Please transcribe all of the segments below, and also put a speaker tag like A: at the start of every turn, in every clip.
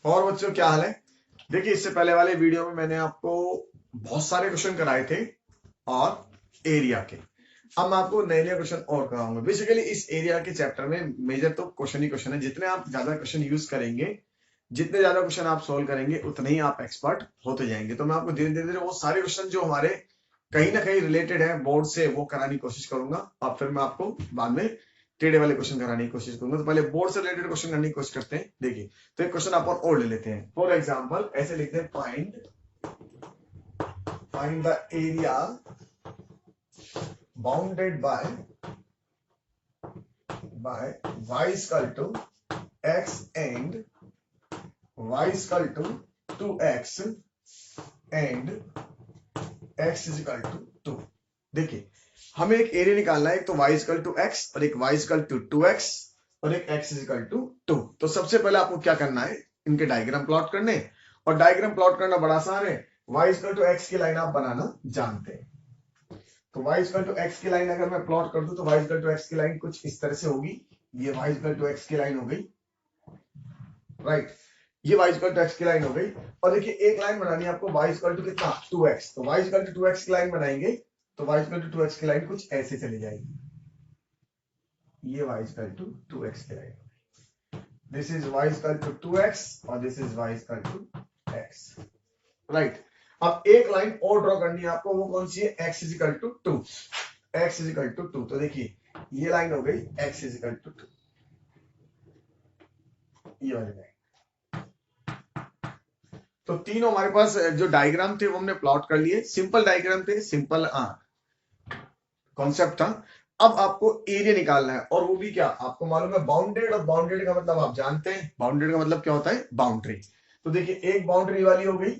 A: और बच्चों क्या हाल है? देखिए, इससे पहले वाले वीडियो में मैंने आपको बहुत सारे क्वेश्चन कराए थे और एरिया के। अब मैं आपको नए नए क्वेश्चन और कराऊंगा। बेसिकली इस एरिया के चैप्टर में मेजर तो क्वेश्चन ही क्वेश्चन है। जितने आप ज्यादा क्वेश्चन यूज करेंगे, जितने ज्यादा क्वेश्चन आप सोल्व करेंगे, उतने ही आप एक्सपर्ट होते जाएंगे। तो मैं आपको धीरे धीरे धीरे वो सारे क्वेश्चन जो हमारे कहीं ना कहीं रिलेटेड है बोर्ड से, वो कराने की कोशिश करूंगा। और फिर मैं आपको बाद में टेढ़े वाले क्वेश्चन कराने की कोशिश करूंगा। तो पहले बोर्ड से रिलेटेड क्वेश्चन करने की कोशिश करते हैं। देखिए, तो एक क्वेश्चन अपन और ले लेते हैं। फॉर एग्जाम्पल ऐसे लिखते हैं, find the area bounded by y equal to x and y equal to 2x and x is equal to 2। देखिए, हमें एक एरिया निकालना है। एक तो y इक्वल टू x और एक y इक्वल टू 2x और एक x इक्वल टू 2। तो सबसे पहले आपको क्या करना है, इनके डायग्राम प्लॉट करने। और डायग्राम प्लॉट करना बड़ा आसान है। y इक्वल टू x की लाइन आप बनाना जानते हैं। तो y इक्वल टू x की लाइन अगर मैं प्लॉट कर दूं तो y इक्वल टू x की लाइन कुछ इस तरह से होगी। ये y इक्वल टू x की लाइन हो गई, राइट। ये y इक्वल टू x की लाइन हो गई। और देखिए, एक लाइन बनानी है आपको y इक्वल टू कितना, 2x। तो y इक्वल टू 2x की लाइन बनाएंगे तो y इक्वल टू 2x की लाइन कुछ ऐसे चली जाएगी। ये y इक्वल टू 2x की line, this is y equal to 2x और this is y equal to x, right. अब एक लाइन और ड्रॉ करनी है आपको, वो कौन सी है, x equal to 2। x equal to 2, तो देखिए ये लाइन हो गई x इक्वल टू 2, ये वाली लाइन। तो तीनों हमारे पास जो डायग्राम थे वो हमने प्लॉट कर लिए। सिंपल डायग्राम थे, सिंपल कॉन्सेप्ट था। अब आपको एरिया निकालना है, और वो भी क्या, आपको मालूम है बाउंडेड। और बाउंडेड का मतलब आप जानते हैं, बाउंडेड का मतलब क्या होता है, बाउंड्री। तो देखिए, एक बाउंड्री वाली हो गई,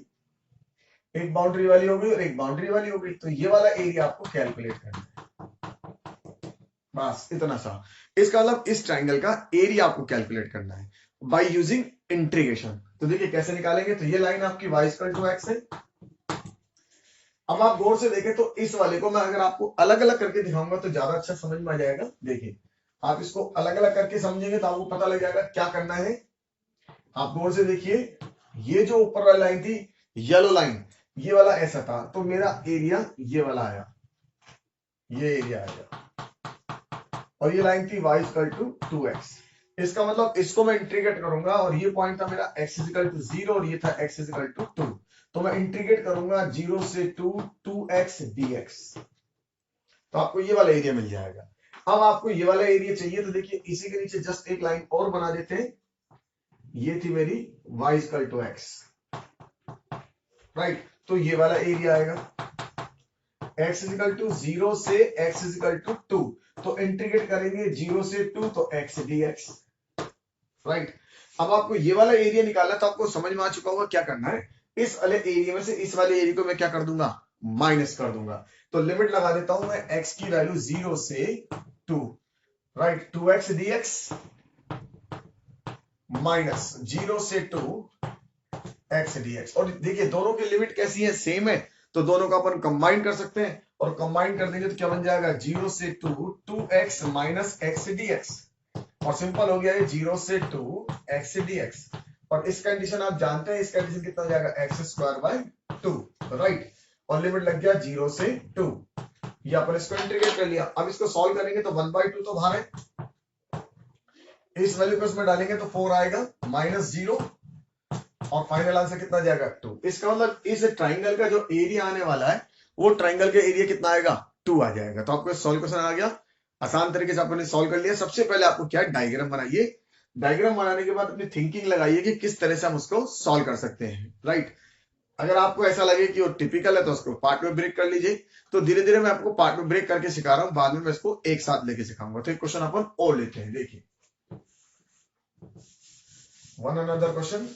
A: एक बाउंड्री वाली हो गई और एक बाउंड्री वाली हो गई। तो ये वाला एरिया आपको कैलकुलेट करना है, बस इतना सा। इसका मतलब इस ट्राइंगल का एरिया आपको कैलकुलेट करना है बाय यूजिंग इंटीग्रेशन। तो देखिए कैसे निकालेंगे। तो ये लाइन आपकी y इक्वल टू x है। अब आप गौर से देखें तो इस वाले को मैं अगर आपको अलग अलग करके दिखाऊंगा तो ज्यादा अच्छा समझ में आ जाएगा। देखिए, आप इसको अलग अलग करके समझेंगे तो आपको पता लग जाएगा क्या करना है। आप गौर से देखिए, ये जो ऊपर वाली लाइन थी, येलो लाइन, ये वाला ऐसा था। तो मेरा एरिया ये वाला आया, ये एरिया आया। और ये लाइन थी y इक्वल टू 2x। इसका मतलब इसको मैं इंटीग्रेट करूंगा, और ये पॉइंट था मेरा x इक्वल टू 0 और ये था x इक्वल टू 2। तो मैं इंटीग्रेट करूंगा 0 से 2, 2x dx। तो आपको ये वाला एरिया मिल जाएगा। अब आपको ये वाला एरिया चाहिए, तो देखिए इसी के नीचे जस्ट एक लाइन और बना देते हैं। ये थी मेरी y equal to x, right. तो ये वाला एरिया आएगा x इक्वल टू 0 से x इक्वल टू 2। तो इंटीग्रेट करेंगे 0 से 2 तो x dx, राइट। अब आपको ये वाला एरिया निकालना, तो आपको समझ में आ चुका होगा क्या करना है। इस वाले एरिया में से इस वाले एरिया को मैं क्या कर दूंगा, माइनस कर दूंगा। तो लिमिट लगा देता हूं मैं, x की वैल्यू 0 से 2, राइट। 2x dx माइनस 0 से 2 x dx। और देखिए दोनों की लिमिट कैसी है, सेम है। तो दोनों का अपन कंबाइन कर सकते हैं, और कंबाइन कर देंगे तो क्या बन जाएगा, 0 से 2 2x माइनस x dx। और सिंपल हो गया है 0 से 2 x dx। और इस कंडीशन आप जानते हैं, इस कंडीशन कितना हो जाएगा, x स्क्वायर बाय 2, राइट। और लिमिट लग गया 0 से 2। ये अपन इसको इंटीग्रेट कर लिया। अब इसको सॉल्व करेंगे तो 1/2 तो बाहर है, इस वैल्यू को इसमें डालेंगे तो 4 आएगा माइनस 0, और फाइनल आंसर कितना जाएगा, 2। इसका मतलब इस ट्राइंगल का जो एरिया आने वाला है, वो ट्राइंगल का एरिया कितना आएगा, 2 आ जाएगा। तो आपको सॉल्व क्वेश्चन आ गया, आसान तरीके से आपने सॉल्व कर लिया। सबसे पहले आपको क्या है, डायग्राम बनाइए। डायग्राम बनाने के बाद अपनी थिंकिंग लगाइए कि किस तरह से हम उसको सॉल्व कर सकते हैं, राइट। अगर आपको ऐसा लगे कि वो टिपिकल है तो उसको पार्ट में ब्रेक कर लीजिए। तो धीरे धीरे मैं आपको पार्ट में ब्रेक करके सिखा रहा हूं, बाद में मैं इसको एक साथ लेके सिखाऊंगा। तो एक क्वेश्चन अपन और लेते हैं। देखिए, वन अनदर क्वेश्चन।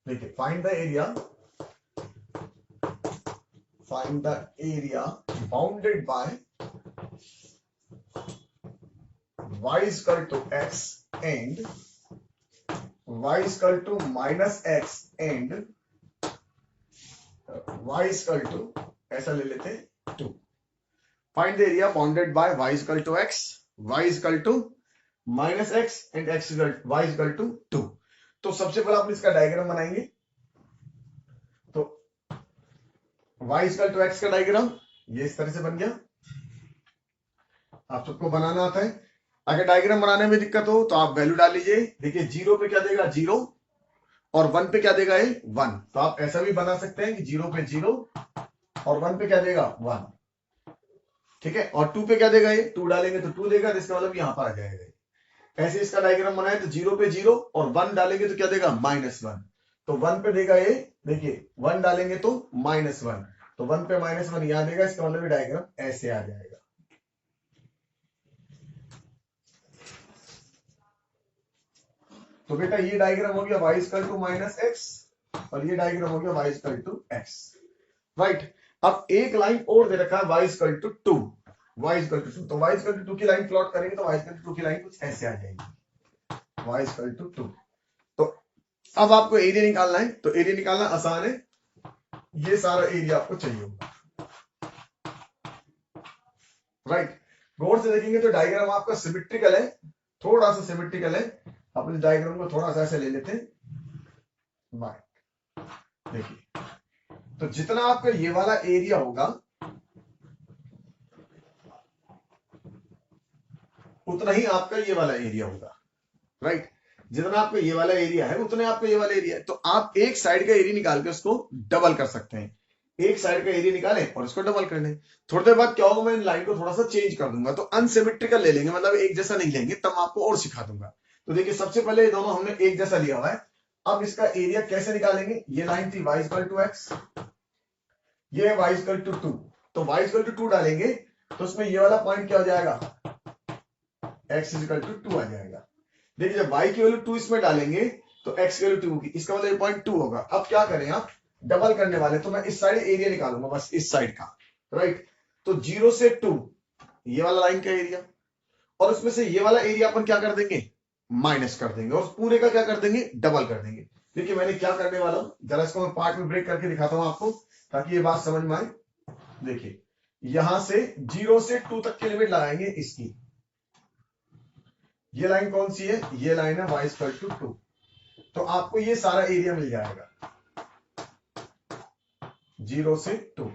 A: देखिए, find the area bounded by y is equal to x and y is equal to minus x and y is equal to, ऐसा ले लेते हैं, 2. Find the area bounded by y is equal to x, y is equal to minus x and x is equal y is equal to 2. तो सबसे पहले अपन इसका diagram बनाएंगे। तो y is equal to x का डायग्राम ये इस तरह से बन गया। आप सबको बनाना आता है। अगर डायग्राम बनाने में दिक्कत हो तो आप वैल्यू डाल लीजिए। देखिए 0 पे क्या देगा 0 और 1 पे क्या देगा 1। तो आप ऐसा भी बना सकते हैं कि 0 पे 0 और 1 पे क्या देगा 1, ठीक है। और 2 पे क्या देगा 2 डालेंगे तो 2 देगा, इसका मतलब यहाँ पर आ जाएगा। ऐसे इसका डायग्राम बनाए तो 0 पे 0 और 1 डालेंगे तो क्या देगा -1। तो 1 पे देगा देखिए 1 डालेंगे तो -1, तो 1 पे -1 यहां देगा, इसका मतलब डायग्राम ऐसे आ जाएगा। तो बेटा ये डायग्राम हो गया y इक्वल टू -x और ये डायग्राम हो गया y equal to x, right. अब एक लाइन और दे रखा है y equal to 2, y equal to 2। तो y इक्वल टू 2 की लाइन प्लॉट करेंगे तो y इक्वल टू 2 की लाइन कुछ ऐसे आ जाएगी, y इक्वल टू 2। तो अब आपको एरिया निकालना है, तो एरिया निकालना आसान है। ये सारा एरिया आपको चाहिए होगा, राइट। गौर से देखेंगे तो डायग्राम आपका सिमेट्रिकल है, थोड़ा सा सिमेट्रिकल है। अपने डायग्राम को थोड़ा सा ऐसे ले लेते हैं। देखिए तो जितना आपका ये वाला एरिया होगा उतना ही आपका ये वाला एरिया होगा, राइट। जितना आपका ये वाला एरिया है उतने आपका ये वाला एरिया है। तो आप एक साइड का एरिया निकाल के उसको डबल कर सकते हैं। एक साइड का एरिया निकालें और उसको डबल कर लें। थोड़ी देर बाद क्या होगा, मैं इन लाइन को थोड़ा सा चेंज कर दूंगा, तो अनसिमेट्रिकल ले लेंगे, मतलब एक जैसा नहीं लेंगे, तब आपको और सिखा दूंगा। तो देखिए सबसे पहले ये दोनों हमने एक जैसा लिया हुआ है। अब इसका एरिया कैसे निकालेंगे, ये लाइन थी y इक्वल टू x, ये y इक्वल टू 2, तो y इक्वल टू 2 डालेंगे तो उसमें ये वाला पॉइंट क्या हो जाएगा, x इक्वल टू 2 आ जाएगा। देखिए जब y की वैल्यू 2 इसमें डालेंगे तो x की वैल्यू 2 होगी, इसका मतलब पॉइंट 2 होगा। अब क्या करें, आप डबल करने वाले, तो मैं इस साइड एरिया निकालूंगा, बस इस साइड का, राइट। तो 0 से 2 ये वाला लाइन का एरिया, और उसमें से ये वाला एरिया अपन क्या कर देंगे, माइनस कर देंगे, और पूरे का क्या कर देंगे, डबल कर देंगे। देखिए मैंने क्या करने वाला हूं, जरा इसको मैं पार्ट में ब्रेक करके दिखाता हूं आपको, ताकि ये बात समझ में आए। देखिए यहां से 0 से 2 तक की लिमिट लगाएंगे इसकी। ये लाइन कौन सी है, ये लाइन है y इक्वल टू 2। तो आपको ये सारा एरिया मिल जाएगा 0 से 2,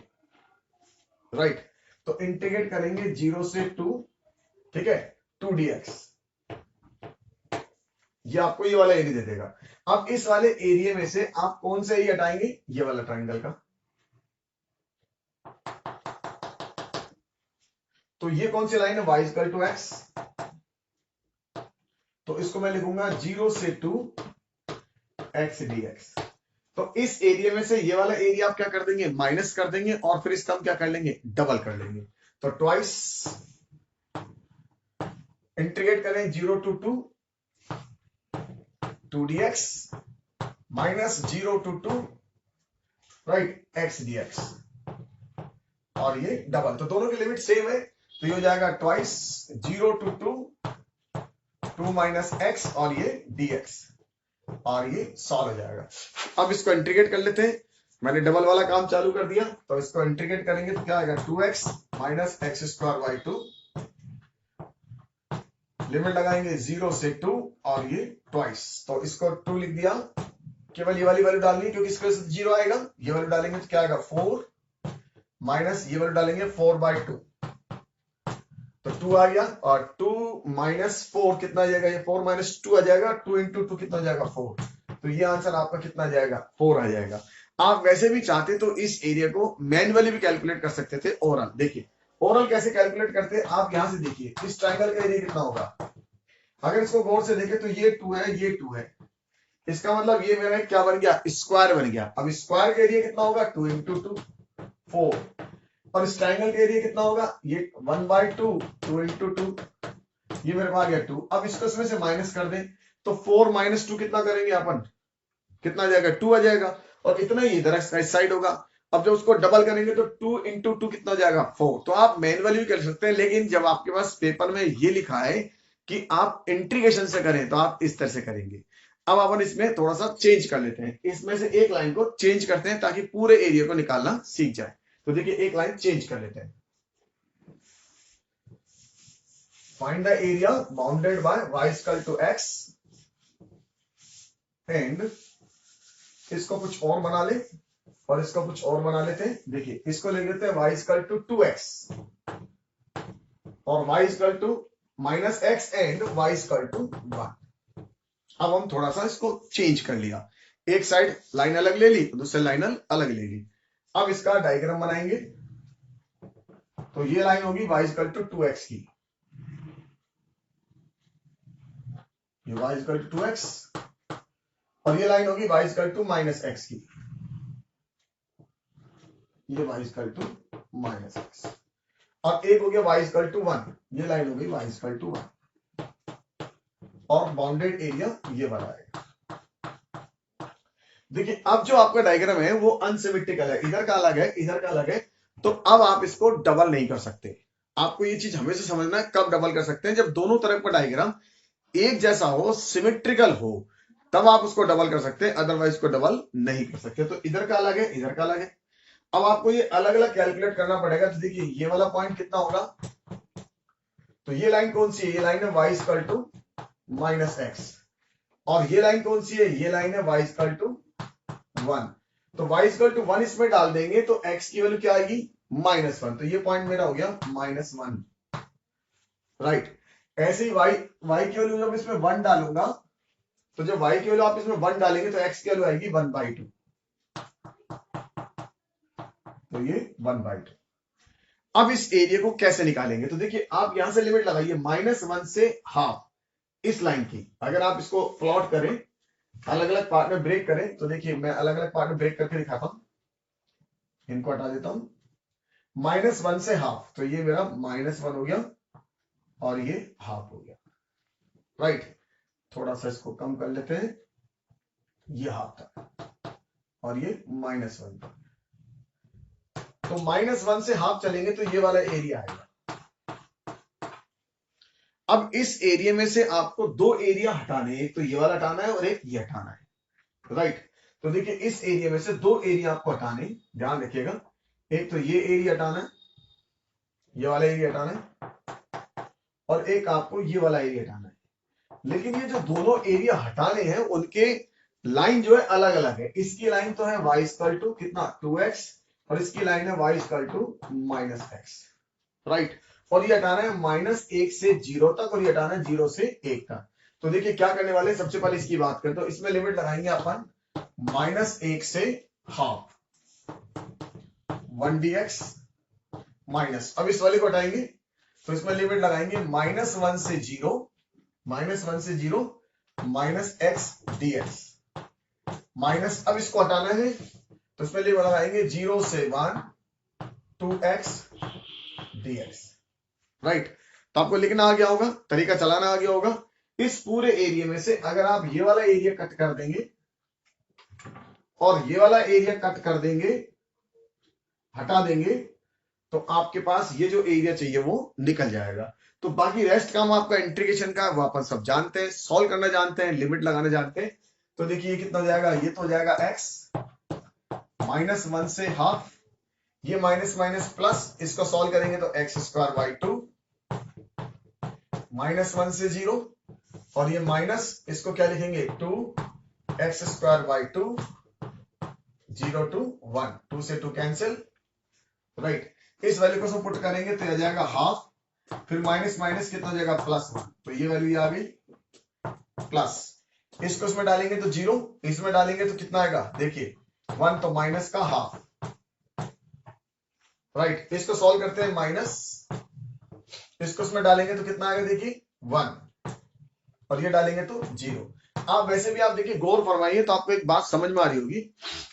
A: राइट। तो इंटीग्रेट करेंगे 0 से 2, ठीक है, 2dx, ये आपको ये वाला एरिया दे देगा। अब इस वाले एरिया में से आप कौन सा एरिया हटाएंगे, ये वाला ट्राइंगल का। तो ये कौन सी लाइन है, y इक्वल टू x, तो इसको मैं लिखूंगा 0 से 2 x dx। तो इस एरिया में से ये वाला एरिया आप क्या कर देंगे, माइनस कर देंगे, और फिर इसका हम क्या कर लेंगे, डबल कर लेंगे। तो ट्वाइस इंटीग्रेट करें 0 to 2 2dx minus 0 to 2 right x dx, और ये डबल, तो दोनों की लिमिट सेम है। तो ये हो जाएगा ट्वाइस 0 टू 2 माइनस x और ये dx, और ये सॉल्व हो जाएगा। अब इसको इंटीग्रेट कर लेते हैं। मैंने डबल वाला काम चालू कर दिया, तो इसको इंटीग्रेट करेंगे तो क्या आएगा, 2x minus x square by 2, limit लगाएंगे 0 से 2 और ये ट्वाइस, तो इसको 2 लिख दिया। केवल ये वाली वैल्यू डालनी है क्योंकि इसके वजह से 0 आएगा। ये वैल्यू डालेंगे तो क्या आएगा 4 माइनस ये वैल्यू डालेंगे 4 बाई 2, तो 2 आ गया, और 2 माइनस 4 कितना आ जाएगा, ये 4 माइनस 2 आ जाएगा, 2 इंटू 2 कितना आ जाएगा 4, तो ये आंसर आपका कितना आ जाएगा 4 आ जाएगा। आप वैसे भी चाहते तो इस एरिया को मैन्युअली भी कैलकुलेट कर सकते थे ओरल। देखिए ओरल कैसे कैलकुलेट करते हैं, आप यहां से देखिए इस ट्राइंगल का एरिया कितना होगा। अगर इसको गौर से देखें तो ये 2 है, ये 2 है, इसका मतलब ये मेरा क्या बन गया, स्क्वायर बन गया। अब स्क्वायर का एरिया कितना होगा, 2 इंटू 2 4, और इस ट्राइंगल का एरिया कितना होगा, ये 1 बाई 2 2 इंटू 2, ये मेरे को आ गया 2। अब इसको इसमें से माइनस कर दें तो 4 माइनस 2 कितना करेंगे अपन, कितना आ जाएगा 2 आ जाएगा, और इतना ही इधर इस साइड होगा। अब जब उसको डबल करेंगे तो 2 इंटू 2 कितना हो जाएगा 4। तो आप मैन्युअली भी कर सकते हैं, लेकिन जब आपके पास पेपर में ये लिखा है कि आप इंटीग्रेशन से करें तो आप इस तरह से करेंगे। अब अपन इसमें थोड़ा सा चेंज कर लेते हैं, इसमें से एक लाइन को चेंज करते हैं ताकि पूरे एरिया को निकालना सीख जाए। तो देखिए एक लाइन चेंज कर लेते हैं। Find the area bounded by y equal to x and इसको कुछ और बना ले और इसको कुछ और बना लेते हैं। देखिए इसको ले लेते हैं y इक्वल टू 2x और y equal to minus x and y equal to 1। अब हम थोड़ा सा इसको चेंज कर लिया, एक साइड लाइन अलग ले ली, दूसरी लाइन अलग ले ली। अब इसका डायग्राम बनाएंगे। तो ये लाइन होगी y इक्वल टू 2x की, ये y इक्वल टू 2x, और ये लाइन होगी y equal to minus x की, ये y equal to minus x, और एक हो गया y इक्वल टू 1, ये लाइन हो गई y इक्वल टू 1, और बाउंडेड एरिया ये वाला है। देखिए अब जो आपका डायग्राम है वो अनसिमेट्रिकल है, इधर का अलग है, इधर का अलग है। तो अब आप इसको डबल नहीं कर सकते। आपको ये चीज हमेशा समझना है, कब डबल कर सकते हैं, जब दोनों तरफ का डायग्राम एक जैसा हो, सिमेट्रिकल हो, तब आप उसको डबल कर सकते हैं, अदरवाइज को डबल नहीं कर सकते। तो इधर का अलग है, इधर का अलग है। अब आपको ये अलग अलग कैलकुलेट करना पड़ेगा। तो देखिए ये वाला पॉइंट कितना होगा, तो ये लाइन कौन सी है, ये लाइन है y equal to minus x, और ये लाइन कौन सी है, ये लाइन है y इक्वल टू 1। तो y इक्वल टू 1 इसमें डाल देंगे तो x की वैल्यू क्या आएगी, -1। तो ये पॉइंट मेरा हो गया -1, राइट। ऐसे ही y की वैल्यू जब इसमें 1 डालूंगा, तो जब y की वैल्यू आप इसमें 1 डालेंगे तो x की वैल्यू आएगी 1/2, तो ये 1/2। अब इस एरिया को कैसे निकालेंगे, तो देखिए आप यहां से लिमिट लगाइए -1 से हाफ, इस लाइन की। अगर आप इसको प्लॉट करें, अलग अलग पार्ट में ब्रेक करें, तो देखिए मैं अलग अलग पार्ट में ब्रेक करके दिखाता हूं, इनको हटा देता हूं। -1 से हाफ, तो ये मेरा -1 हो गया और ये हाफ हो गया, राइट। थोड़ा सा इसको कम कर लेते हैं, ये हाफ था और ये -1 था। तो -1 से हाफ चलेंगे तो ये वाला एरिया आएगा। अब इस एरिया में से आपको दो एरिया हटाने हैं, एक तो ये वाला हटाना है और एक ये हटाना है, राइट। तो देखिए इस एरिया में से दो एरिया आपको हटाने, ध्यान रखिएगा। एक तो ये एरिया हटाना है, ये वाला एरिया हटाना है, और एक आपको ये वाला एरिया हटाना है। लेकिन ये जो दोनों एरिया हटाने हैं उनके लाइन जो है अलग अलग है। इसकी लाइन तो है y इक्वल टू कितना 2x, और इसकी लाइन है y equal to -x, right. और ये हटाना है -1 से 0 तक, और ये हटाना है 0 से 1 तक। तो देखिए क्या करने वाले, सबसे पहले इसकी बात करें तो इसमें लिमिट लगाएंगे अपन -1 से हाफ, 1dx माइनस, अब इस वाले को हटाएंगे तो इसमें लिमिट लगाएंगे -1 से 0, -x dx माइनस, अब इसको हटाना है तो इसमें लिमिट लगाएंगे 0 से 1, 2x dx, राइट। तो आपको लिखना आ गया होगा, तरीका चलाना आ गया होगा। इस पूरे एरिया में से अगर आप ये वाला एरिया कट कर देंगे और ये वाला एरिया कट कर देंगे, हटा देंगे, तो आपके पास ये जो एरिया चाहिए वो निकल जाएगा। तो बाकी रेस्ट काम आपका इंटीग्रेशन का वापस सब जानते हैं, सॉल्व करना जानते हैं, लिमिट लगाना जानते हैं। तो देखिए ये कितना हो जाएगा, ये तो हो जाएगा x, -1 से हाफ, ये माइनस माइनस प्लस, इसको सॉल्व करेंगे तो x² -1 से 0, और ये माइनस, इसको क्या लिखेंगे 2x² 0 to 1, 2 से 2 कैंसिल, राइट। इस वैल्यू को सब पुट करेंगे तो आ जाएगा हाफ, फिर माइनस माइनस कितना हो जाएगा +1, तो ये वैल्यू आ गई प्लस। इसको इसमें डालेंगे तो 0, इसमें डालेंगे तो कितना आएगा, देखिए 1, तो माइनस का हाफ, राइट। इसको सॉल्व करते हैं माइनस, इसको इसमें डालेंगे तो कितना आएगा, देखिए 1, और ये डालेंगे तो 0। आप वैसे भी आप देखिए गौर फरमाइए तो आपको एक बात समझ में आ रही होगी,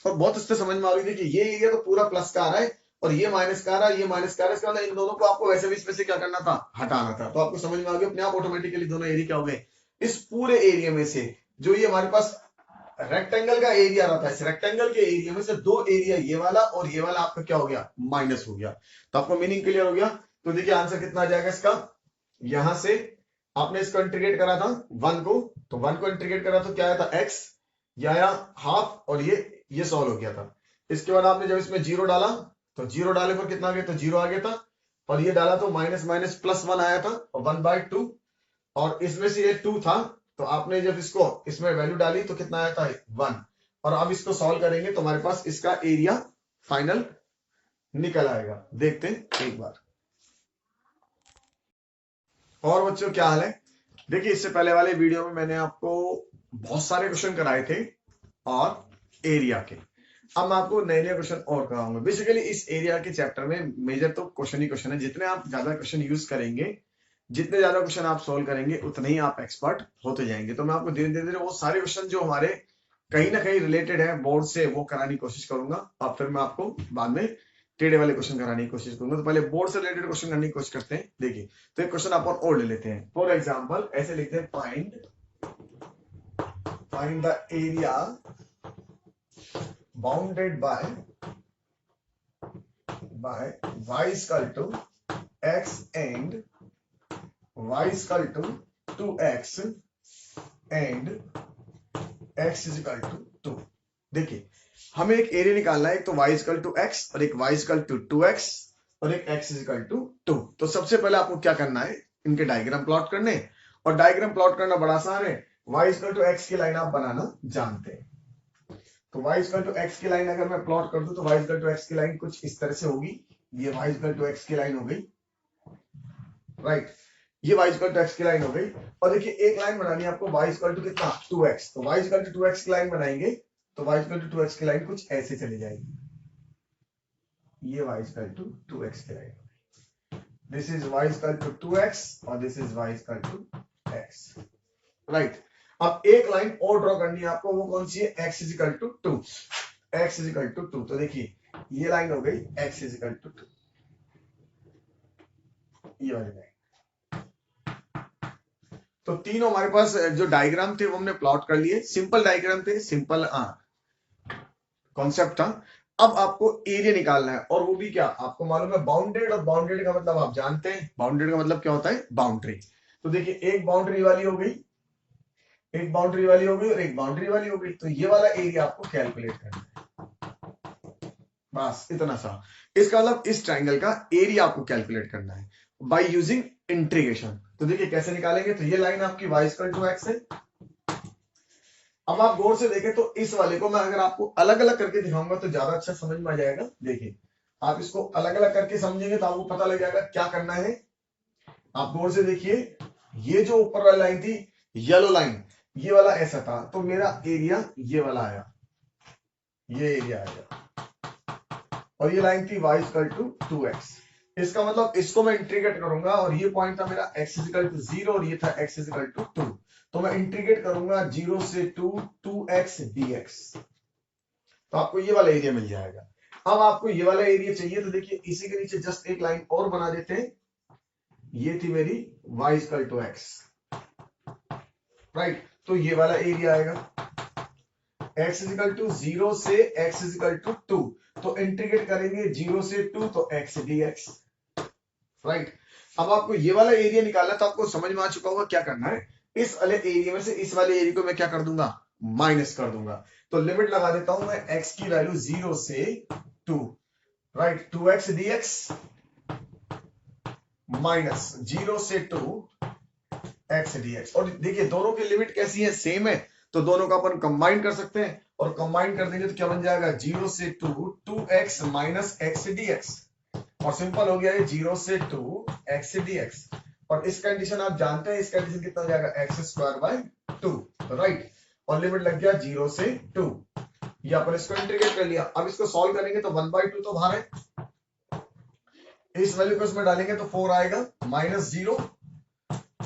A: और बहुत अच्छे समझ में आ रही है। देखिए ये एरिया तो पूरा प्लस का आ रहा है और ये माइनस का आ रहा है, ये माइनस का आ रहा है, इसका मतलब इन दोनों को आपको वैसे भी इसमें से क्या करना था, हटाना था। तो आपको समझ में आ गया, अपने आप ऑटोमेटिकली दोनों एरिया क्या हो गए। इस पूरे एरिया में से जो ये हमारे पास रेक्टेंगल का एरिया रहता है, इस रेक्टेंगल के एरिया में से दो एरिया, ये वाला और ये वाला आपका क्या हो गया, माइनस हो गया। तो आपको मीनिंग क्लियर हो गया। तो देखिए आंसर कितना आ जाएगा इसका, यहां से आपने इसको इंटीग्रेट करा था 1 को, तो 1 को इंटीग्रेट करा तो क्या आया था x, ये आया हाफ, और ये सॉल्व हो गया था। इसके बाद आपने जब इसमें 0 डाला तो 0 डाले पर कितना आ गया, तो 0 आ गया था, और ये डाला तो माइनस माइनस प्लस 1 आया था, और 1/2, और इसमें से ये 2 था, तो आपने जब इसको इसमें वैल्यू डाली तो कितना आया था, 1। और अब इसको सॉल्व करेंगे तो हमारे पास इसका एरिया फाइनल निकल आएगा। देखते हैं एक बार। और बच्चों क्या हाल है? देखिए, इससे पहले वाले वीडियो में मैंने आपको बहुत सारे क्वेश्चन कराए थे और एरिया के। अब मैं आपको नए नए क्वेश्चन और कराऊंगा। बेसिकली इस एरिया के चैप्टर में मेजर तो क्वेश्चन ही क्वेश्चन है। जितने आप ज्यादा क्वेश्चन यूज करेंगे, जितने ज्यादा क्वेश्चन आप सोल्व करेंगे, उतने ही आप एक्सपर्ट होते जाएंगे। तो मैं आपको धीरे धीरे वो सारे क्वेश्चन जो हमारे कहीं ना कहीं रिलेटेड है बोर्ड से, वो कराने की कोशिश करूंगा, और फिर मैं आपको बाद में टेढ़े वाले क्वेश्चन कराने की कोशिश करूंगा। तो पहले बोर्ड से रिलेटेड क्वेश्चन करने की कोशिश करते हैं। देखिए, तो एक क्वेश्चन अपन और ले लेते हैं। फॉर एग्जाम्पल ऐसे लिखते हैं, find the area bounded by y equal to x and y equal to 2x and x is equal to 2। देखिए, हमें एक एरिया निकालना है, एक तो y इक्वल टू x और एक y इक्वल टू 2x और एक x इक्वल टू 2। तो सबसे पहले आपको क्या करना है, इनके डायग्राम प्लॉट करने, और डायग्राम प्लॉट करना बड़ा आसान है। y इक्वल टू x की लाइन आप बनाना जानते हैं। तो y इक्वल टू x की लाइन अगर मैं प्लॉट कर दूं तो y इक्वल टू x की लाइन कुछ इस तरह से होगी। ये y इक्वल टू x की लाइन हो गई, राइट। ये y इक्वल टू x की लाइन हो गई, और देखिए एक लाइन बनानी है आपको y इक्वल टू कितना, 2x। तो y इक्वल टू 2x की लाइन बनाएंगे तो y इक्वल टू 2x की लाइन कुछ ऐसे चली जाएगी। ये y इक्वल टू 2x की line, this is y equal to 2x और this is y equal to x, right. अब एक लाइन और ड्रॉ करनी है आपको, वो कौन सी है, x equal to 2, x equal to 2। तो देखिए ये लाइन हो गई x इक्वल टू 2, ये वाली लाइन। तो तीनों हमारे पास जो डायग्राम थे वो हमने प्लॉट कर लिए। सिंपल डायग्राम थे, सिंपल कॉन्सेप्ट था। अब आपको एरिया निकालना है, और वो भी क्या, आपको मालूम है बाउंडेड, और बाउंडेड का मतलब आप जानते हैं, बाउंडेड का मतलब क्या होता है, बाउंड्री। तो देखिए एक बाउंड्री वाली हो गई, एक बाउंड्री वाली हो गई और एक बाउंड्री वाली हो गई। तो ये वाला एरिया आपको कैलकुलेट करना है, बस इतना सा। इसका मतलब इस ट्राइंगल का एरिया आपको कैलकुलेट करना है बाय यूजिंग इंटीग्रेशन। तो देखिए कैसे निकालेंगे, तो ये लाइन आपकी y इक्वल टू x है। अब आप गौर से देखें तो इस वाले को मैं अगर आपको अलग अलग करके दिखाऊंगा तो ज्यादा अच्छा समझ में आ जाएगा। देखिए, आप इसको अलग अलग करके समझेंगे तो आपको पता लग जाएगा क्या करना है। आप गौर से देखिए, ये जो ऊपर वाली लाइन थी, येलो लाइन, ये वाला ऐसा था, तो मेरा एरिया ये वाला आया, ये एरिया आया, और ये लाइन थी y इक्वल टू 2x। इसका मतलब इसको मैं इंटीग्रेट करूंगा, और ये पॉइंट था मेरा x इक्वल टू 0 और ये था x इक्वल टू 2। तो मैं इंटीग्रेट करूंगा 0 से 2, 2x dx, तो आपको ये वाला एरिया मिल जाएगा। अब आपको ये वाला एरिया चाहिए, तो देखिए इसी के नीचे जस्ट एक लाइन और बना देते हैं। ये थी मेरी y equal to x, right. तो ये वाला एरिया आएगा x इक्वल टू 0 से x इक्वल टू 2, तो इंटीग्रेट करेंगे 0 से 2 तो x dx, राइट। अब आपको ये वाला एरिया निकालना, तो आपको समझ में आ चुका होगा क्या करना है। इस वाले एरिया में से इस वाले एरिया को मैं क्या कर दूंगा, माइनस कर दूंगा। तो लिमिट लगा देता हूं मैं, x की वैल्यू 0 से 2, राइट, 2x dx माइनस 0 से 2 x dx। और देखिए दोनों की लिमिट कैसी है, सेम है, तो दोनों का अपन कंबाइन कर सकते हैं, और कंबाइन कर देंगे तो क्या बन जाएगा, 0 से 2 2x माइनस x dx, और सिंपल हो गया है 0 से 2 x dx। और इस कंडीशन आप जानते हैं, इस कंडीशन कितना हो जाएगा, x स्क्वायर बाय 2, राइट। और लिमिट लग गया 0 से 2, ये अपन इसको इंटीग्रेट कर लिया। अब इसको सॉल्व करेंगे तो 1/2 तो बाहर है, इस वैल्यू को इसमें डालेंगे तो 4 आएगा माइनस 0,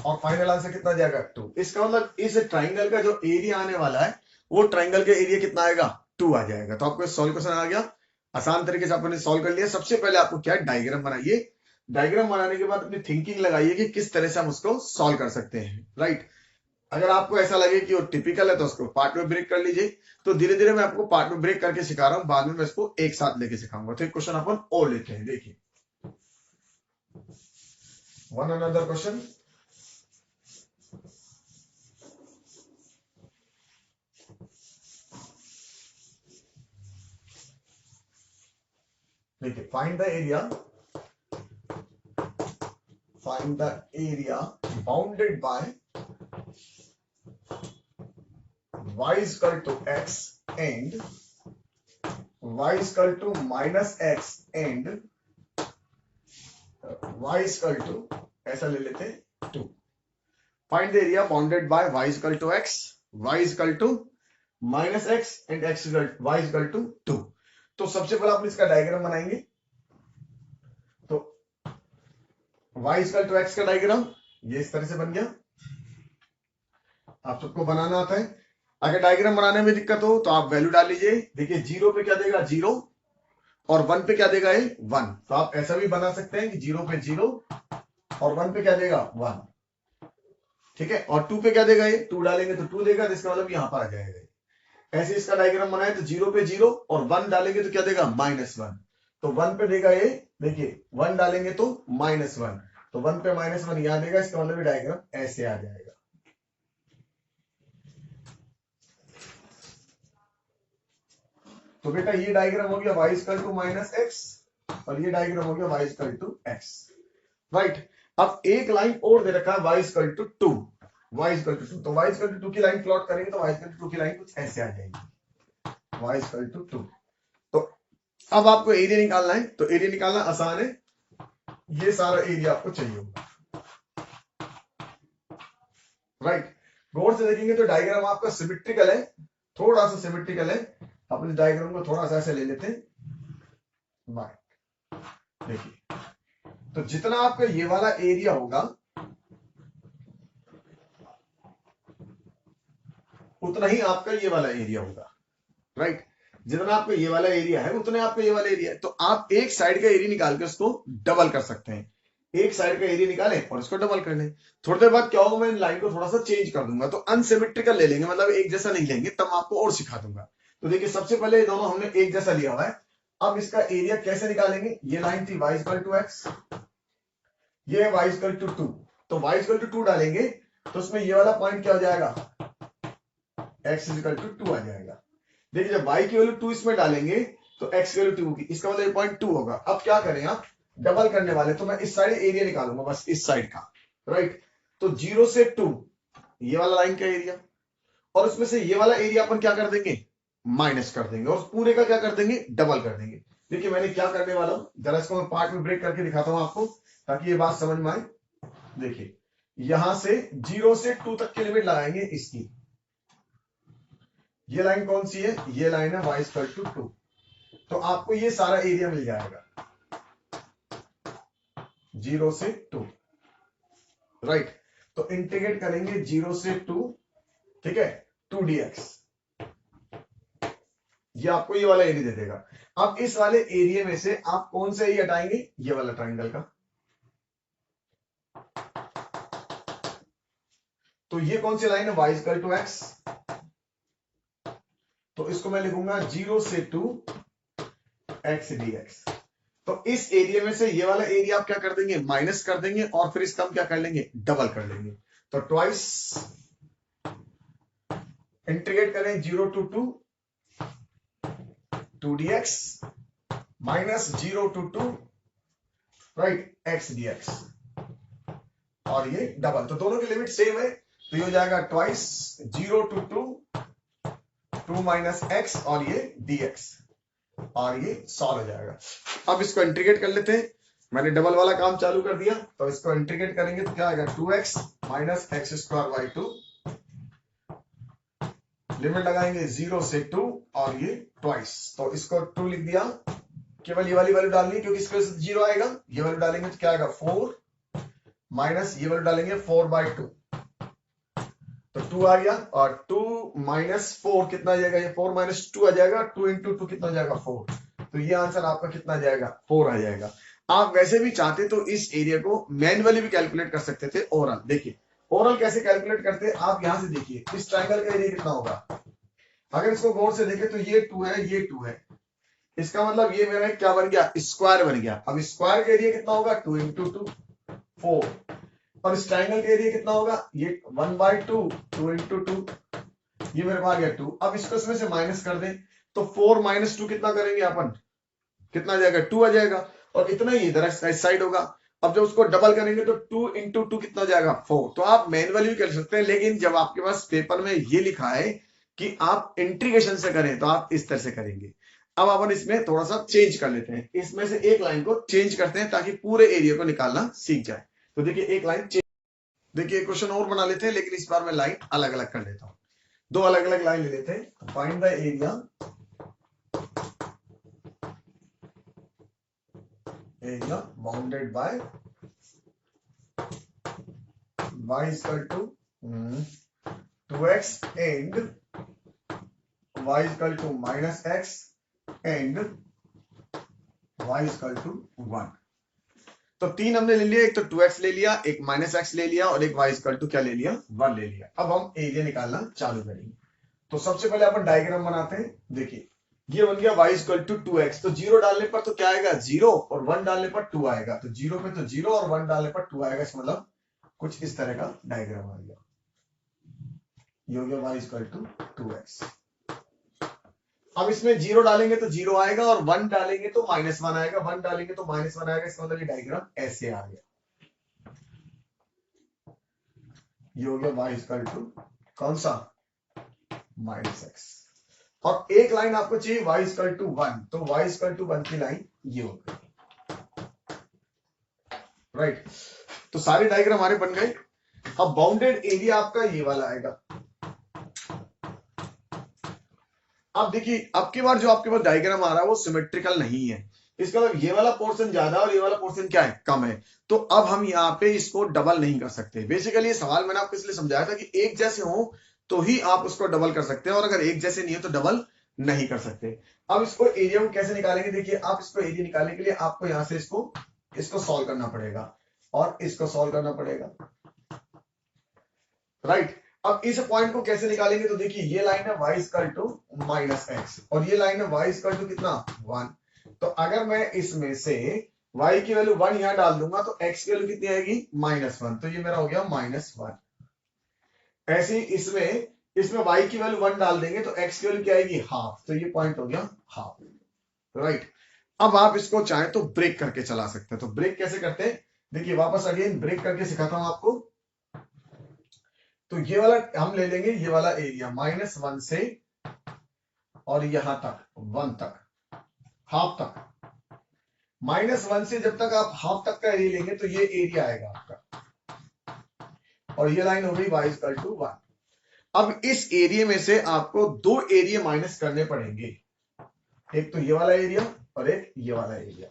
A: और फाइनल आंसर कितना जाएगा, 2। इसका मतलब इस ट्राइंगल का जो एरिया आने वाला है, वो ट्राइंगल का एरिया कितना आएगा, 2 आ जाएगा। तो आपको सॉल्व क्वेश्चन आ गया, आसान तरीके से आपने सॉल्व कर लिया। सबसे पहले आपको क्या है, डायग्राम बनाइए। डायग्राम बनाने के बाद अपनी थिंकिंग लगाइए कि किस तरह से हम उसको सॉल्व कर सकते हैं, राइट। अगर आपको ऐसा लगे कि वो टिपिकल है तो उसको पार्ट में ब्रेक कर लीजिए। तो धीरे धीरे मैं आपको पार्ट में ब्रेक करके सिखा रहा हूं, बाद में मैं इसको एक साथ लेके सिखाऊंगा। तो एक क्वेश्चन अपन और लेते हैं, देखिए वन अनदर क्वेश्चन। देखिए find the area bounded by y is equal to x and y is equal to minus x and y is equal to ऐसा ले लेते हैं 2. Find the area bounded by y is equal to x, y is equal to minus x and y is equal to 2. तो सबसे पहले आप इसका diagram बनाएंगे. तो y is equal to x का डायग्राम ये इस तरह से बन गया. आप सबको बनाना आता है. अगर डायग्राम बनाने में दिक्कत हो तो आप वैल्यू डाल लीजिए. देखिए 0 पे क्या देगा 0 और 1 पे क्या देगा 1. तो आप ऐसा भी बना सकते हैं कि 0 पे 0 और 1 पे क्या देगा 1. ठीक है. और 2 पे क्या देगा 2 डालेंगे तो 2 देगा, तो इसका मतलब यहां पर आ जाएगा. ऐसे इसका डायग्राम बनाए तो 0 पे 0 और 1 डालेंगे तो क्या देगा -1. तो 1 पे देगा देखिए 1 डालेंगे तो -1. तो 1 पे -1 यहां देगा. इसका मतलब डायग्राम ऐसे आ जाएगा. तो बेटा ये डायग्राम हो गया y इक्वल टू -x और ये डायग्राम हो गया y equal to x. Right. अब एक लाइन और दे रखा है y equal to 2. y equal to 2. तो y इक्वल टू 2 की लाइन प्लॉट करेंगे तो y इक्वल टू 2 की लाइन कुछ ऐसे आ जाएगी. y equal to 2. तो अब आपको एरिया निकालना है. तो एरिया निकालना आसान है. ये सारा एरिया आपको चाहिए होगा. राइट. गौर से देखेंगे तो डायग्राम आपका सिमेट्रिकल है. थोड़ा सा सिमेट्रिकल है. अपने डायग्राम को थोड़ा सा ऐसे ले लेते हैं. देखिए तो जितना आपका ये वाला एरिया होगा उतना ही आपका ये वाला एरिया होगा. राइट. जितना आपका ये वाला एरिया है उतने आपका ये वाला एरिया है. तो आप एक साइड का एरिया निकाल के उसको डबल कर सकते हैं. एक साइड का एरिया निकालें और इसको डबल कर लें. थोड़ी देर बाद क्या होगा, मैं इन लाइन को थोड़ा सा चेंज कर दूंगा. तो अनसिमेट्रिकल ले लेंगे, मतलब एक जैसा नहीं लेंगे. तब आपको और सिखा दूंगा. तो देखिए सबसे पहले ये दोनों हमने एक जैसा लिया हुआ है. अब इसका एरिया कैसे निकालेंगे. ये लाइन थी y इक्वल टू x, ये y इक्वल टू 2. तो y इक्वल टू 2 डालेंगे तो उसमें ये वाला पॉइंट क्या हो जाएगा x इक्वल टू 2 आ जाएगा. देखिए जब y की वैल्यू 2 इसमें डालेंगे तो x की वैल्यू 2 होगी. इसका मतलब पॉइंट 2 होगा. अब क्या करें आप डबल करने वाले. तो मैं इस साइड एरिया निकालूंगा बस इस साइड का. राइट. तो 0 से 2 ये वाला लाइन का एरिया और उसमें से ये वाला एरिया अपन क्या कर देंगे माइनस कर देंगे और पूरे का क्या कर देंगे डबल कर देंगे. देखिए मैंने क्या करने वाला हूं, जरा इसको मैं पार्ट में ब्रेक करके दिखाता हूं आपको ताकि ये बात समझ में आए. देखिए यहां से 0 से 2 तक की लिमिट लगाएंगे इसकी. ये लाइन कौन सी है, ये लाइन है y इक्वल टू 2. तो आपको ये सारा एरिया मिल जाएगा 0 से 2. राइट. तो इंटीग्रेट करेंगे 0 से 2. ठीक है 2 dx. ये आपको ये वाला एरिया दे देगा. अब इस वाले एरिया में से आप कौन सा एरिया हटाएंगे, ये वाला ट्राइंगल का. तो ये कौन सी लाइन है y इक्वल टू x. तो इसको मैं लिखूंगा 0 से 2 x dx. तो इस एरिया में से ये वाला एरिया आप क्या कर देंगे माइनस कर देंगे और फिर इसका हम क्या कर लेंगे डबल कर लेंगे. तो ट्वाइस इंटीग्रेट करें 0 to 2 dx minus 0 to 2 right x dx और ये डबल. तो दोनों की लिमिट सेम है. तो ये हो जाएगा ट्वाइस 0 टू 2 माइनस x और ये dx और ये सॉल्व हो जाएगा. अब इसको इंटीग्रेट कर लेते हैं. मैंने डबल वाला काम चालू कर दिया. तो इसको इंटीग्रेट करेंगे तो क्या आएगा 2x minus x square by 2. Limit लगाएंगे 0 से 2 और ये ट्वाइस. तो इसको 2 लिख दिया. केवल ये वाली वैल्यू डालनी क्योंकि इसके वजह से 0 आएगा. ये वैल्यू डालेंगे तो क्या आएगा 4 माइनस ये वैल्यू डालेंगे 4 बाई 2. तो 2 आ गया और 2 माइनस 4 कितना आ जाएगा, ये 4 माइनस 2 आ जाएगा. 2 इंटू 2 कितना आ जाएगा 4. तो ये आंसर आपका कितना आ जाएगा 4 आ जाएगा. आप वैसे भी चाहते तो इस एरिया को मैन्युअली भी कैलकुलेट कर सकते थे. ओरल देखिए ओरल कैसे कैलकुलेट करते हैं आप यहां से देखिए. इस ट्राइंगल का एरिया कितना होगा, अगर इसको गौर से देखें तो ये 2 है ये 2 है. इसका मतलब ये मेरा क्या बन गया स्क्वायर बन गया. अब स्क्वायर का एरिया कितना होगा 2 इंटू 2 4 और इस ट्राइंगल का एरिया कितना होगा ये 1 बाई 2 2 इंटू 2 ये मेरे को आ गया 2. अब इसको इसमें से माइनस कर दें तो 4 माइनस 2 कितना करेंगे अपन कितना आ जाएगा 2 आ जाएगा, और इतना ही इधर इस साइड होगा। अब जब उसको डबल करेंगे तो 2 इंटू 2 कितना हो जाएगा 4। तो आप मैनुअली भी कर सकते हैं, लेकिन जब आपके पास पेपर में ये लिखा है कि आप इंटीग्रेशन से करें तो आप इस तरह से करेंगे। अब अपन इसमें थोड़ा सा चेंज कर लेते हैं, इसमें से एक लाइन को चेंज करते हैं ताकि पूरे एरिया को निकालना सीख जाए। तो देखिए एक लाइन चेंज, देखिए क्वेश्चन और बना लेते हैं, लेकिन इस बार मैं लाइन अलग अलग कर लेता हूं। दो अलग अलग लाइन ले लेते हैं। Find the area bounded by y is equal to 2x and y is equal to minus x and y is equal to 1। तो तीन हमने ले लिया, एक तो 2x ले लिया, एक माइनस एक्स ले लिया, और एक y इक्वल टू क्या ले लिया 1 ले लिया। अब हम एरिया निकालना चालू करेंगे। तो सबसे पहले अपन डायग्राम बनाते हैं। देखिए ये बन गया y इक्वल टू 2x, तो 0 डालने पर तो क्या आएगा 0, और 1 डालने पर 2 आएगा। तो 0 पे तो 0 और 1 डालने पर 2 आएगा, इसका मतलब कुछ इस तरह का डायग्राम आ गया। ये हो गया y इक्वल टू 2x। अब इसमें 0 डालेंगे तो 0 आएगा, और 1 डालेंगे तो -1 आएगा, 1 डालेंगे तो -1 आएगा। इसका मतलब ये डायग्राम ऐसे आ गया। ये हो गया y इक्वल टू कौन सा -x, और एक लाइन आपको चाहिए y इक्वल टू 1, तो y इक्वल टू 1 की लाइन ये हो गई, राइट। तो सारे डायग्राम हमारे बन गए। अब बाउंडेड एरिया आपका ये वाला आएगा। अब देखिए अब की बार जो आपके पास डायग्राम आ रहा है वो सिमेट्रिकल नहीं है, इसका मतलब ये वाला पोर्शन ज्यादा और ये वाला पोर्शन क्या है कम है। तो अब हम यहाँ पे इसको डबल नहीं कर सकते। बेसिकली ये सवाल मैंने आपको इसलिए समझाया था कि एक जैसे हो तो ही आप उसको डबल कर सकते हैं, और अगर एक जैसे नहीं है तो डबल नहीं कर सकते। अब इसको एरिया को कैसे निकालेंगे, देखिए आप इसको एरिया निकालने के लिए आपको यहां से इसको सॉल्व करना पड़ेगा, और इसको सॉल्व करना पड़ेगा, राइट। अब इस पॉइंट को कैसे निकालेंगे, तो देखिए ये लाइन है y इक्वल टू -x, और ये लाइन है y इक्वल टू कितना 1। तो अगर मैं इसमें से y की वैल्यू 1 यहां डाल दूंगा तो x की वैल्यू कितनी आएगी -1, तो ये मेरा हो गया -1। ऐसे ही इसमें y की वैल्यू 1 डाल देंगे तो x की वैल्यू क्या आएगी हाफ, तो ये पॉइंट हो गया हाफ, राइट। अब आप इसको चाहे तो ब्रेक करके चला सकते हैं। तो ब्रेक कैसे करते हैं, देखिए वापस अगेन ब्रेक करके सिखाता हूं आपको। तो ये वाला हम ले लेंगे, ये वाला एरिया -1 से और यहां तक 1 तक, हाफ तक। -1 से जब तक आप हाफ तक का एरिया लेंगे तो ये एरिया आएगा आपका, और ये लाइन हो गई y इक्वल टू 1। अब इस एरिया में से आपको दो एरिया माइनस करने पड़ेंगे, एक तो ये वाला एरिया और एक ये वाला एरिया,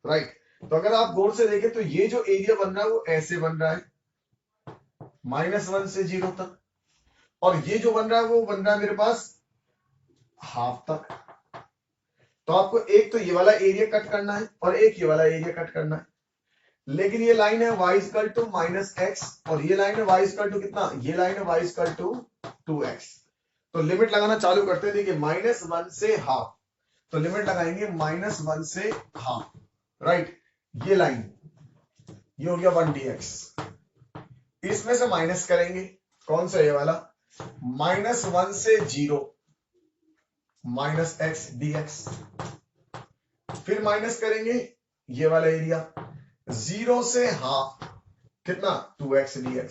A: राइट। तो अगर आप गौर से देखें तो ये जो एरिया बन रहा है वो ऐसे बन रहा है -1 से 0 तक, और ये जो बन रहा है वो बन रहा है मेरे पास हाफ तक। तो आपको एक तो ये वाला एरिया कट करना है और एक ये वाला एरिया कट करना है, लेकिन ये लाइन है y इक्वल टू -x, और ये लाइन है y इक्वल टू कितना, ये लाइन है y इक्वल टू 2x। तो लिमिट लगाना चालू करते हैं। देखिए -1 से हाफ, तो लिमिट लगाएंगे -1 से हाफ, राइट। ये लाइन ये हो गया 1 dx, इसमें से माइनस करेंगे कौन सा ये वाला -1 से 0 -x dx, फिर माइनस करेंगे ये वाला एरिया 0 से हाफ कितना 2x dx,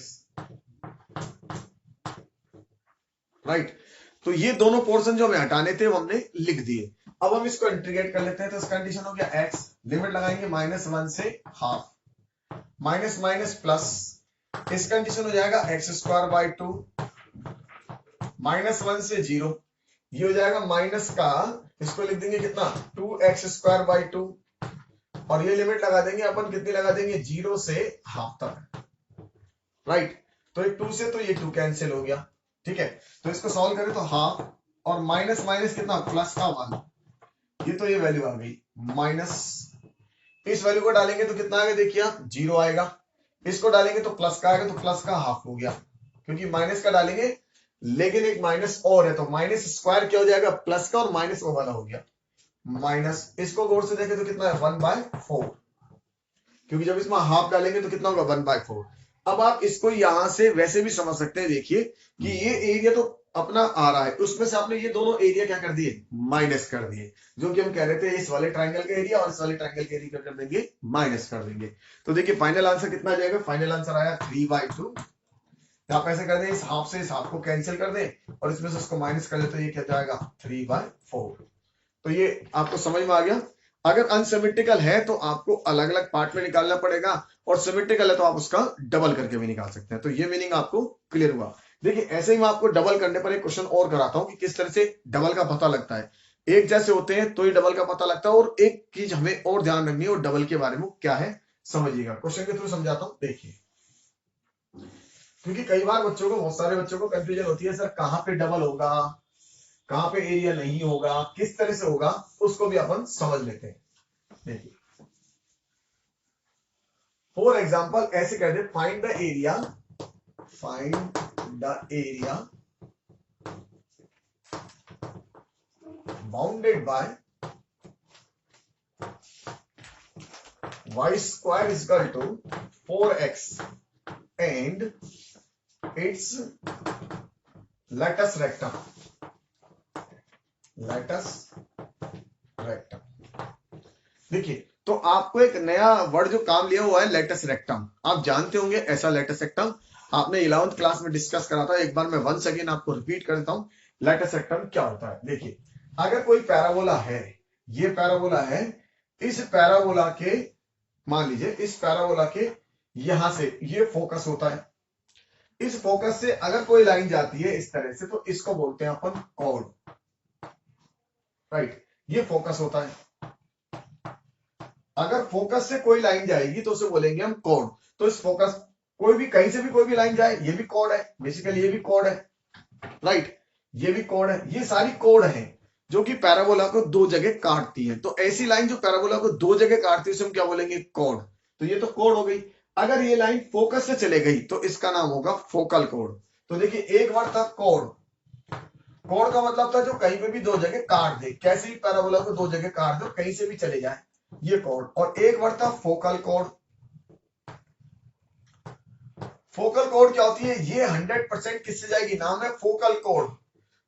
A: राइट। तो ये दोनों पोर्शन जो हमें हटाने थे वो हमने लिख दिए। अब हम इसको इंटीग्रेट कर लेते हैं। तो इसका कंडीशन हो गया x, लिमिट लगाएंगे -1 से हाफ, माइनस माइनस प्लस, इस कंडीशन हो जाएगा x²/2 -1 से 0, ये हो जाएगा माइनस का, इसको लिख देंगे कितना 2x²/2, और ये लिमिट लगा देंगे अपन, कितनी लगा देंगे 0 से हाफ तक, राइट। तो ये 2 से तो ये 2 कैंसिल हो गया, ठीक है। तो इसको सॉल्व करें तो हाफ और माइनस माइनस कितना प्लस का 1, ये तो ये वैल्यू आ गई माइनस, इस वैल्यू को डालेंगे तो कितना आएगा देखिए 0 आएगा, इसको डालेंगे तो प्लस का आएगा, तो प्लस का हाफ हो गया, क्योंकि माइनस का डालेंगे लेकिन एक माइनस और है, तो माइनस स्क्वायर क्या हो जाएगा प्लस का, और माइनस वो वाला हो गया माइनस। इसको गौर से देखें तो कितना है 1/4, क्योंकि जब इसमें हाफ डालेंगे तो कितना होगा 1/4। अब आप इसको यहां से वैसे भी समझ सकते हैं, देखिए कि ये एरिया तो अपना आ रहा है, उसमें से आपने ये दोनों एरिया क्या कर दिए, माइनस कर दिए। जो कि हम कह रहे थे इस वाले ट्राइंगल का एरिया और इस वाले ट्राइंगल का एरिया क्या कर देंगे, माइनस कर देंगे। तो देखिए फाइनल आंसर कितना आ जाएगा, फाइनल आंसर आया 3/2। आप ऐसे कर दें, इस हाफ से इस हाफ को कैंसिल कर दें और इसमें से उसको माइनस कर दे, तो ये क्या जाएगा 3/4। तो ये आपको समझ में आ गया। अगर अनसिमेट्रिकल है तो आपको अलग अलग पार्ट में निकालना पड़ेगा, और सिमेट्रिकल है तो आप उसका डबल करके भी निकाल सकते हैं। तो ये मीनिंग आपको क्लियर हुआ। देखिए ऐसे ही मैं आपको डबल करने पर एक क्वेश्चन और कराता हूं कि किस तरह से डबल का पता लगता है। एक जैसे होते हैं तो ये डबल का पता लगता है, और एक चीज हमें और ध्यान रखनी है, और डबल के बारे में क्या है समझिएगा। क्वेश्चन के थ्रू समझाता हूं, देखिए। क्योंकि कई बार बच्चों को, बहुत सारे बच्चों को कंफ्यूजन होती है, सर कहां पे डबल होगा, कहां पे एरिया नहीं होगा, किस तरह से होगा, उसको भी अपन समझ लेते हैं। देखिए फॉर एग्जाम्पल ऐसे कहते हैं, find the area, find the area bounded by y square is equal to 4x and its latus rectum, latus rectum। देखिए तो आपको एक नया वर्ड जो काम लिया हुआ है, लेटस रेक्टम। आप जानते होंगे ऐसा लेटस रेक्टम आपने 11th क्लास में डिस्कस करा था। एक बार मैं वंस अगेन आपको रिपीट कर देता हूं, लेटस रेक्टम क्या होता है। देखिए अगर कोई पैराबोला है, ये पैराबोला है, इस पैराबोला के, मान लीजिए इस पैराबोला के यहां से ये फोकस होता है, इस फोकस से अगर कोई लाइन जाती है इस तरह से, तो इसको बोलते हैं अपन कॉर्ड, राइट। ये फोकस होता है। अगर फोकस से कोई लाइन जाएगी तो उसे बोलेंगे हम कॉर्ड। तो इस फोकस, कोई भी कहीं से भी कोई भी लाइन जाए, ये भी कॉर्ड है, बेसिकली ये भी कॉर्ड है, राइट। ये भी कॉर्ड है, ये सारी कॉर्ड है जो कि पैराबोला को दो जगह काटती है। तो ऐसी लाइन जो पैराबोला को दो जगह काटती है उसे हम क्या बोलेंगे, कॉर्ड। तो ये तो कॉर्ड हो गई। अगर ये लाइन फोकस से चले गई तो इसका नाम होगा फोकल कॉर्ड। तो देखिए एक वर्ड था कॉर्ड, कॉर्ड का मतलब था जो कहीं पे भी दो जगह काट दे, कैसे भी पैराबोला को दो जगह काट दो, कहीं से भी चले जाए, ये कॉर्ड। और एक वर्ड था फोकल कॉर्ड। फोकल कॉर्ड क्या होती है, ये 100% किससे जाएगी, नाम है फोकल कॉर्ड।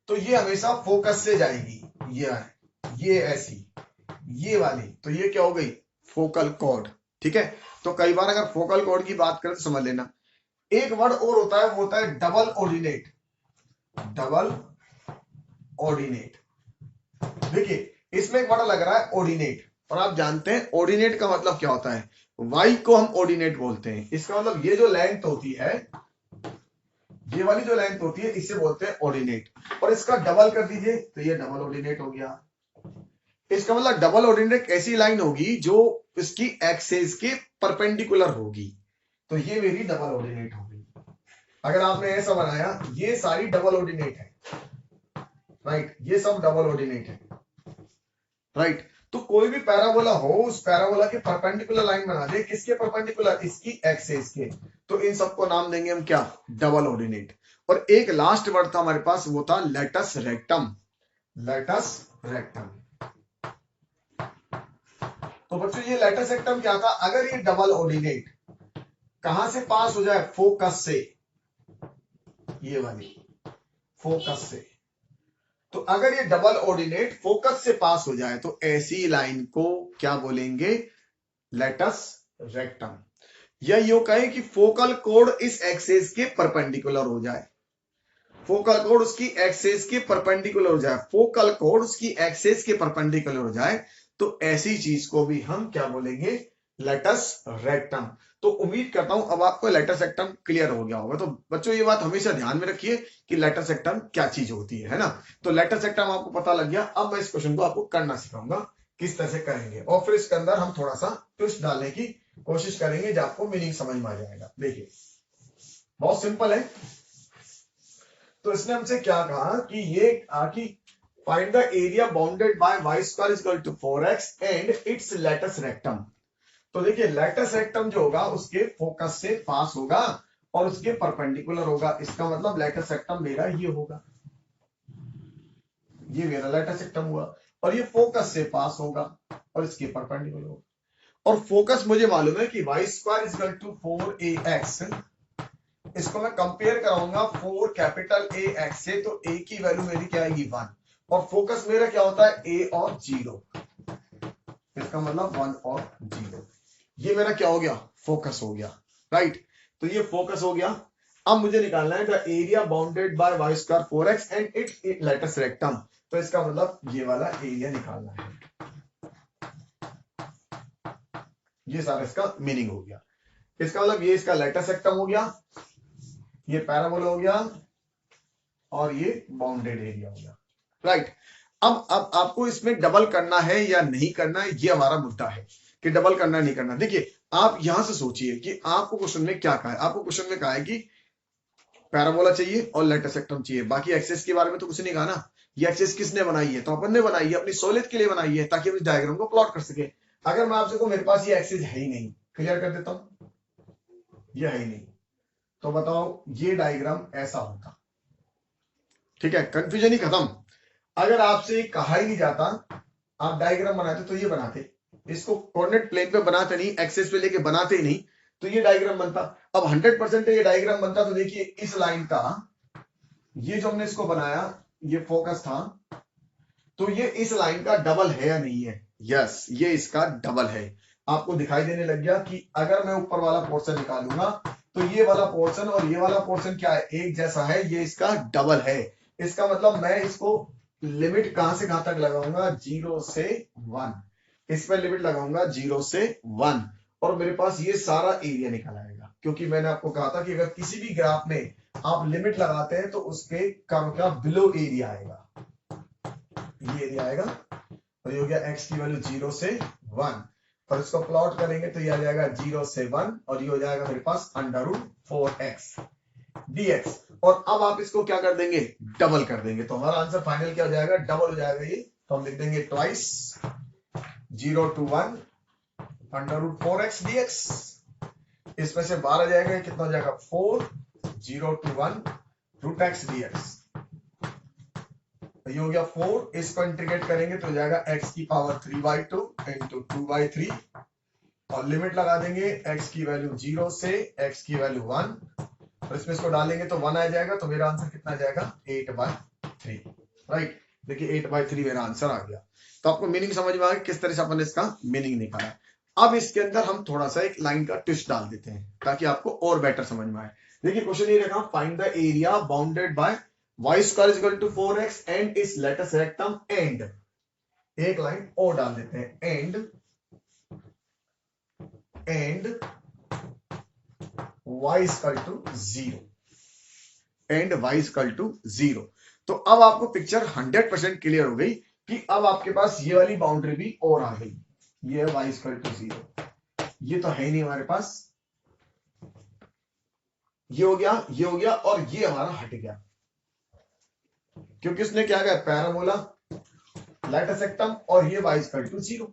A: तो ये हमेशा फोकस से जाएगी, ये ऐसी, ये वाली, तो ये क्या हो गई, फोकल कॉर्ड। ठीक है। तो कई बार अगर फोकल कॉर्ड की बात करें तो समझ लेना। एक वर्ड और होता है, वो होता है डबल ऑर्डिनेट, डबल ऑर्डिनेट। देखिए इसमें एक वर्ड लग रहा है ऑर्डिनेट, और आप जानते हैं ऑर्डिनेट का मतलब क्या होता है, y को हम ऑर्डिनेट बोलते हैं। इसका मतलब ये जो लेंथ होती है, ये वाली जो लेंथ होती है, इसे बोलते हैं ऑर्डिनेट। और इसका डबल कर दीजिए तो ये डबल ऑर्डिनेट हो गया। इसका मतलब डबल ऑर्डिनेट ऐसी लाइन होगी जो इसकी एक्सिस के परपेंडिकुलर होगी। तो ये मेरी डबल ऑर्डिनेट हो गई। अगर आपने ऐसा बनाया, ये सारी डबल ऑर्डिनेट है, राइट, ये सब डबल ऑर्डिनेट है, राइट। तो कोई भी पैराबोला हो, उस पैराबोला के परपेंडिकुलर लाइन बना दे, किसके परपेंडिकुलर, इसकी एक्सिस के। तो इन सबको नाम देंगे हम क्या, डबल ऑर्डिनेट। और एक लास्ट वर्ड था हमारे पास, वो था लेटस रेक्टम, लेटस रेक्टम। तो बच्चों ये लेटस रेक्टम क्या था, अगर ये डबल ऑर्डिनेट कहां से पास हो जाए, फोकस से, ये वाली फोकस से। तो अगर ये डबल ऑर्डिनेट फोकस से पास हो जाए तो ऐसी लाइन को क्या बोलेंगे, लेटस रेक्टम। या यूं कहें कि फोकल कोड इस एक्सिस के परपेंडिकुलर हो जाए, फोकल कोड उसकी एक्सिस के परपेंडिकुलर हो जाए, फोकल कोड उसकी एक्सिस के परपेंडिकुलर हो जाए, तो ऐसी चीज को भी हम क्या बोलेंगे, लेटस रेक्टम। तो उम्मीद करता हूं अब आपको लेटस रेक्टम क्लियर हो गया होगा। तो बच्चों ये बात हमेशा ध्यान में रखिए कि लेटस रेक्टम क्या चीज होती है ना। तो लेटस रेक्टम आपको पता लग गया। अब मैं इस क्वेश्चन को आपको करना सिखाऊंगा किस तरह से करेंगे, और फिर इसके अंदर हम थोड़ा सा ट्विस्ट डालने की कोशिश करेंगे जो आपको मीनिंग समझ में आ जाएगा। देखिए बहुत सिंपल है। तो इसने हमसे क्या कहा कि ये कि find the area bounded by y square is equal to 4x and it's latus rectum. तो देखिए लेटस रेक्टम जो होगा उसके फोकस से पास होगा और उसके परपेंडिकुलर होगा। इसका मतलब लेटस रेक्टम मेरा ये होगा, ये मेरा लेटस रेक्टम हुआ, और ये फोकस से पास होगा और इसके परपेंडिकुलर होगा। और फोकस मुझे मालूम है कि y square is equal to 4ax इसको मैं कंपेयर कराऊंगा 4 कैपिटल ए एक्स से, तो ए की वैल्यू मेरी क्या आएगी 1, और फोकस मेरा क्या होता है ए और 0, इसका मतलब 1 और 0, ये मेरा क्या हो गया फोकस हो गया, राइट। तो ये फोकस हो गया। अब मुझे निकालना है the area bounded by Y square 4x and it latus rectum, तो इसका मतलब ये वाला एरिया निकालना है। ये सारा इसका मीनिंग हो गया। इसका मतलब ये इसका लेटस रेक्टम हो गया, ये पैराबोला हो गया, और ये बाउंडेड एरिया हो गया, राइट। अब आपको इसमें डबल करना है या नहीं करना है, ये हमारा मुद्दा है कि डबल करना है नहीं करना। देखिए आप यहां से सोचिए कि आपको क्वेश्चन में क्या कहा है। आपको क्वेश्चन में कहा है कि पैराबोला चाहिए और लेटस रेक्टम चाहिए, बाकी एक्सेस के बारे में तो कुछ नहीं कहा ना। ये एक्सेस किसने बनाई है, तो अपन ने बनाई है, अपनी सहूलियत के लिए बनाई है, ताकि हम इस डायग्राम को प्लॉट कर सके। अगर मैं आपसे कहूं मेरे पास ये एक्सेस है ही नहीं, क्लियर कर देता हूं, ये है ही नहीं, तो बताओ ये डायग्राम ऐसा होता, ठीक है, कंफ्यूजन ही खत्म। अगर आपसे कहा ही नहीं जाता, आप डायग्राम बनाते तो ये बनाते, इसको कोऑर्डिनेट प्लेन पे बनाते नहीं, एक्सेस पे लेके बनाते ही नहीं, तो ये डायग्राम बनता। अब 100% ये डायग्राम बनता, तो देखिए इस लाइन का, ये जो हमने इसको बनाया, ये फोकस था, तो ये इस लाइन का डबल है या नहीं है, यस ये इसका डबल है। आपको दिखाई देने लग गया कि अगर मैं ऊपर वाला पोर्शन निकालूंगा, तो ये वाला पोर्शन और ये वाला पोर्शन क्या है, एक जैसा है, ये इसका डबल है। इसका मतलब मैं इसको लिमिट कहां से कहां तक लगाऊंगा, 0 से 1, इस पर लिमिट लगाऊंगा 0 से 1, और मेरे पास ये सारा एरिया निकल आएगा। क्योंकि मैंने आपको कहा था कि अगर किसी भी ग्राफ में आप लिमिट लगाते हैं तो उसके कर्व का बिलो एरिया आएगा, ये एरिया आएगा, और ये हो गया x की वैल्यू 0 से 1, और इसको प्लॉट करेंगे तो ये आ जाएगा 0 से 1, और ये हो जाएगा मेरे पास √4x dx। और अब आप इसको क्या कर देंगे, डबल कर देंगे, तो हमारा आंसर फाइनल क्या हो जाएगा, डबल हो जाएगा ये। तो हम लिख देंगे ट्वाइस 0 to 1 √4x dx, इसमें से 12 जाएगा, कितना हो जाएगा 4, 0 to 1 √x dx, ये हो गया 4, इसको इंटीग्रेट करेंगे तो हो जाएगा x की पावर 3/2 इंटू 2/3, और लिमिट लगा देंगे x की वैल्यू 0 से x की वैल्यू 1, और इसमें इसको डालेंगे तो 1 आ जाएगा, तो मेरा आंसर कितना आ जाएगा 8/3, राइट। देखिए 8/3 मेरा आंसर आ गया। तो आपको मीनिंग समझ में आ गया किस तरह से अपन ने इसका मीनिंग निकाला। अब इसके अंदर हम थोड़ा सा एक लाइन का ट्विस्ट डाल देते हैं ताकि आपको और बेटर समझ में आए। देखिए क्वेश्चन ये रखा, find the area bounded by y square is equal to 4x and इस लेटस रेक्टम एंड, एक लाइन और डाल देते हैं, and y equal to 0, and y equal to 0। तो अब आपको पिक्चर 100% क्लियर हो गई कि अब आपके पास ये वाली बाउंड्री भी और आ गई, ये y इक्वल टू 0, ये तो है ही नहीं हमारे पास, ये हो गया, ये हो गया, और ये हमारा हट गया, क्योंकि उसने क्या कहा, पैराबोला लेटस रेक्टम, और ये y इक्वल टू 0।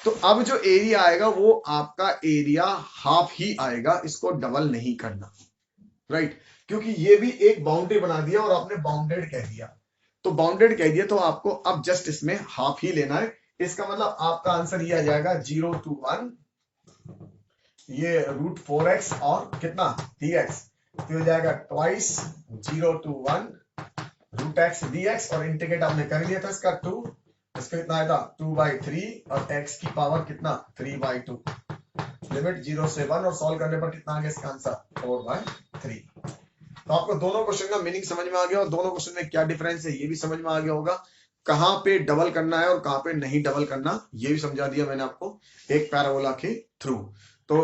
A: तो अब जो एरिया आएगा वो आपका एरिया हाफ ही आएगा, इसको डबल नहीं करना, राइट। क्योंकि ये भी एक बाउंड्री बना दिया और आपने बाउंडेड कह दिया, तो बाउंडेड कह दिया तो आपको अब जस्ट इसमें हाफ ही लेना है। इसका मतलब आपका आंसर ये आ जाएगा 0 to 1, ये √4x और कितना dx, तो हो जाएगा ट्वाइस 0 to 1 √x dx, और इंटीग्रेट आपने कर लिया था इसका 2, इसका कितना आया था 2/3, और x की पावर कितना 3/2, लिमिट 0 से 1, और सॉल्व करने पर कितना आ गया इसका आंसर 4/3। तो आपको दोनों क्वेश्चन का मीनिंग समझ में आ गया, और दोनों क्वेश्चन में क्या डिफरेंस है ये भी समझ में आ गया होगा, कहां पे डबल करना है और कहां पे नहीं डबल करना ये भी समझा दिया मैंने आपको एक पैराबोला के थ्रू। तो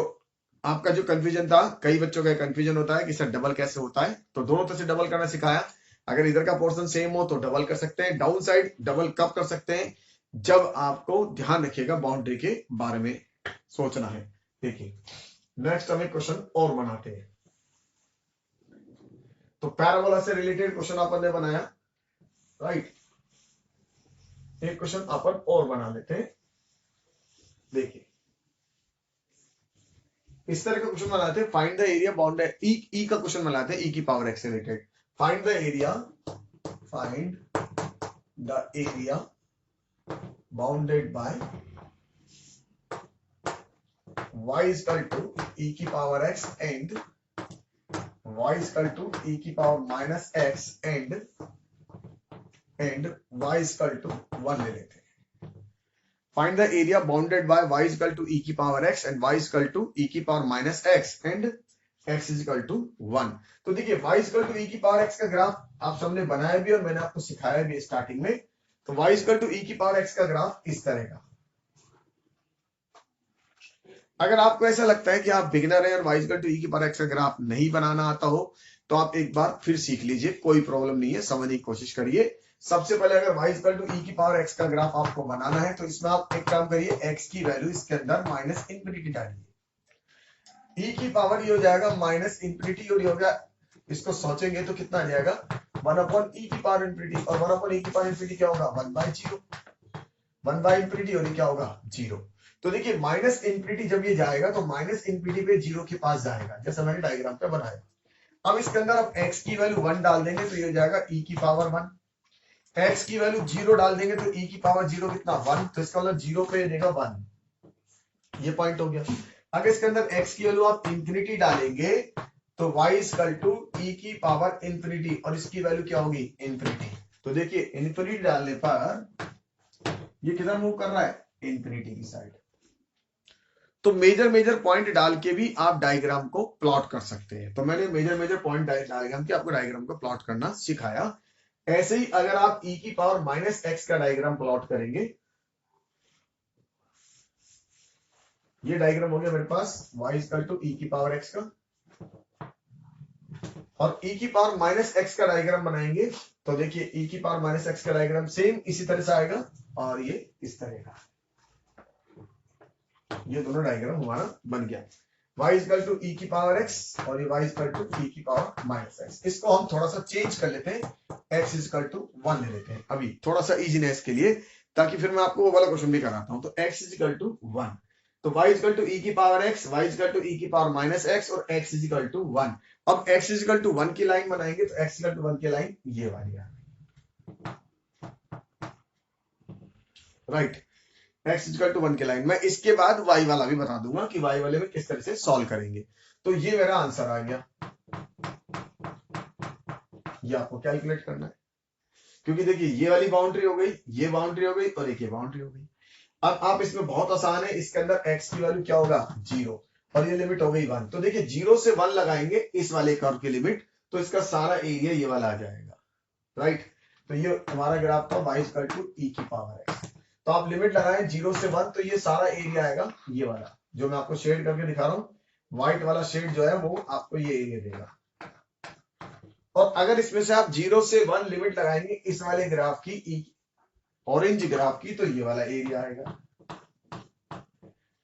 A: आपका जो कंफ्यूजन था, कई बच्चों का कंफ्यूजन होता है कि सर डबल कैसे होता है, तो दोनों तरह से डबल करना सिखाया। अगर इधर का पोर्शन सेम हो तो डबल कर सकते हैं, डाउन साइड डबल कब कर सकते हैं, जब आपको ध्यान रखिएगा बाउंड्री के बारे में सोचना है। देखिए नेक्स्ट हम एक क्वेश्चन और बनाते हैं। तो पैराबोला से रिलेटेड क्वेश्चन अपन ने बनाया, राइट। एक क्वेश्चन अपन और बना लेते हैं। देखिए इस तरह का क्वेश्चन बनाते हैं, find the area bounded, e का क्वेश्चन बनाते हैं, ई की पावर एक्स से related. Find the area bounded by y equal to e की power x and y equal to e की power minus x and y equal to 1 ले लेते हैं। Find the area bounded by y equal to e की power x and y equal to e की power minus x and x is equal to 1। तो देखिए y equal to e की power x का graph आप सबने बनाया भी और मैंने आपको सिखाया भी स्टार्टिंग में। तो y इक्वल टू e की पावर x का ग्राफ इस तरह का। अगर आपको ऐसा लगता है कि आप बिगिनर है और y इक्वल टू e की पावर x का ग्राफ नहीं बनाना आता हो तो आप एक बार फिर सीख लीजिए, कोई प्रॉब्लम नहीं है, समझने की कोशिश करिए। सबसे पहले अगर y इक्वल टू e की पावर x का ग्राफ आपको बनाना है तो इसमें आप एक काम करिए, x की वैल्यू इसके अंदर माइनस इंफिनिटी डालिए। e की पावर ये हो जाएगा माइनस इंफिनिटी और ये हो गया, इसको सोचेंगे तो कितना आ जाएगा 1 अपॉन e की पावर इंफिनिटी, और 1 अपॉन e की पावर इंफिनिटी क्या होगा 1 बाय 0, 1 बाय इंफिनिटी और ये क्या होगा 0। तो देखिए माइनस इंफिनिटी जब ये जाएगा तो माइनस इंफिनिटी पे 0 के पास जाएगा, जैसा मैंने डायग्राम पे बनाया। अब इसके अंदर आप x की वैल्यू 1 डाल देंगे तो ये हो जाएगा e की पावर 1, x की वैल्यू 0 डाल देंगे तो e की पावर 0 कितना 1, तो इसका मतलब 0 पे देगा 1, ये पॉइंट हो गया। अगर इसके अंदर x की वैल्यू आप इंफिनिटी डालेंगे तो y इक्वल टू e की पावर इंफिनिटी और इसकी वैल्यू क्या होगी इंफिनिटी। तो देखिए इंफिनिटी डालने पर ये किधर मूव कर रहा है इंफिनिटी की साइड। तो मेजर पॉइंट डाल के भी आप डायग्राम को प्लॉट कर सकते हैं। तो मैंने मेजर पॉइंट डायग्राम के आपको डायग्राम को प्लॉट करना सिखाया। ऐसे ही अगर आप e की पावर माइनस x का डायग्राम प्लॉट करेंगे, ये डायग्राम हो गया मेरे पास y इक्वल टू e की पावर x का, और e की पावर माइनस x का डायग्राम बनाएंगे तो देखिए e की पावर माइनस x का डायग्राम सेम इसी तरह से आएगा और ये इस तरह का, ये दोनों डायग्राम हमारा बन गया। y इक्वल टू e की पावर x और ये y इक्वल टू e की पावर माइनस x। इसको हम थोड़ा सा चेंज कर लेते हैं, x इक्वल टू 1 ले लेते हैं अभी थोड़ा सा इजीनेस के लिए, ताकि फिर मैं आपको वो वाला क्वेश्चन भी कराता हूं। तो x इक्वल टू 1, तो y इक्वल टू e की power x, y equal to e की पावर माइनस x और x इक्वल टू 1। अब x इक्वल टू 1 की लाइन बनाएंगे तो x इक्वल टू 1 की लाइन ये वाली है, राइट, x इक्वल टू 1 की लाइन। मैं इसके बाद y वाला भी बता दूंगा कि y वाले में किस तरह से सॉल्व करेंगे। तो ये मेरा आंसर आ गया, ये आपको कैलकुलेट करना है, क्योंकि देखिए ये वाली बाउंड्री हो गई, ये बाउंड्री हो गई और एक ये बाउंड्री हो गई। अब आप इसमें बहुत आसान है, इसके अंदर x की वैल्यू क्या होगा 0 और ये लिमिट हो गई 1। तो देखिए 0 से 1 लगाएंगे इस वाले कर्व की लिमिट, तो इसका सारा एरिया ये वाला आ जाएगा, राइट। तो ये हमारा ग्राफ था y इक्वल टू e की पावर x। तो आप लिमिट लगाएं 0 से 1 तो ये सारा एरिया आएगा ये वाला, जो मैं आपको शेड करके दिखा रहा हूँ, व्हाइट वाला शेड जो है वो आपको ये एरिया देगा। और अगर इसमें से आप 0 से 1 लिमिट लगाएंगे इस वाले ग्राफ की, ऑरेंज ग्राफ की, तो ये वाला एरिया आएगा।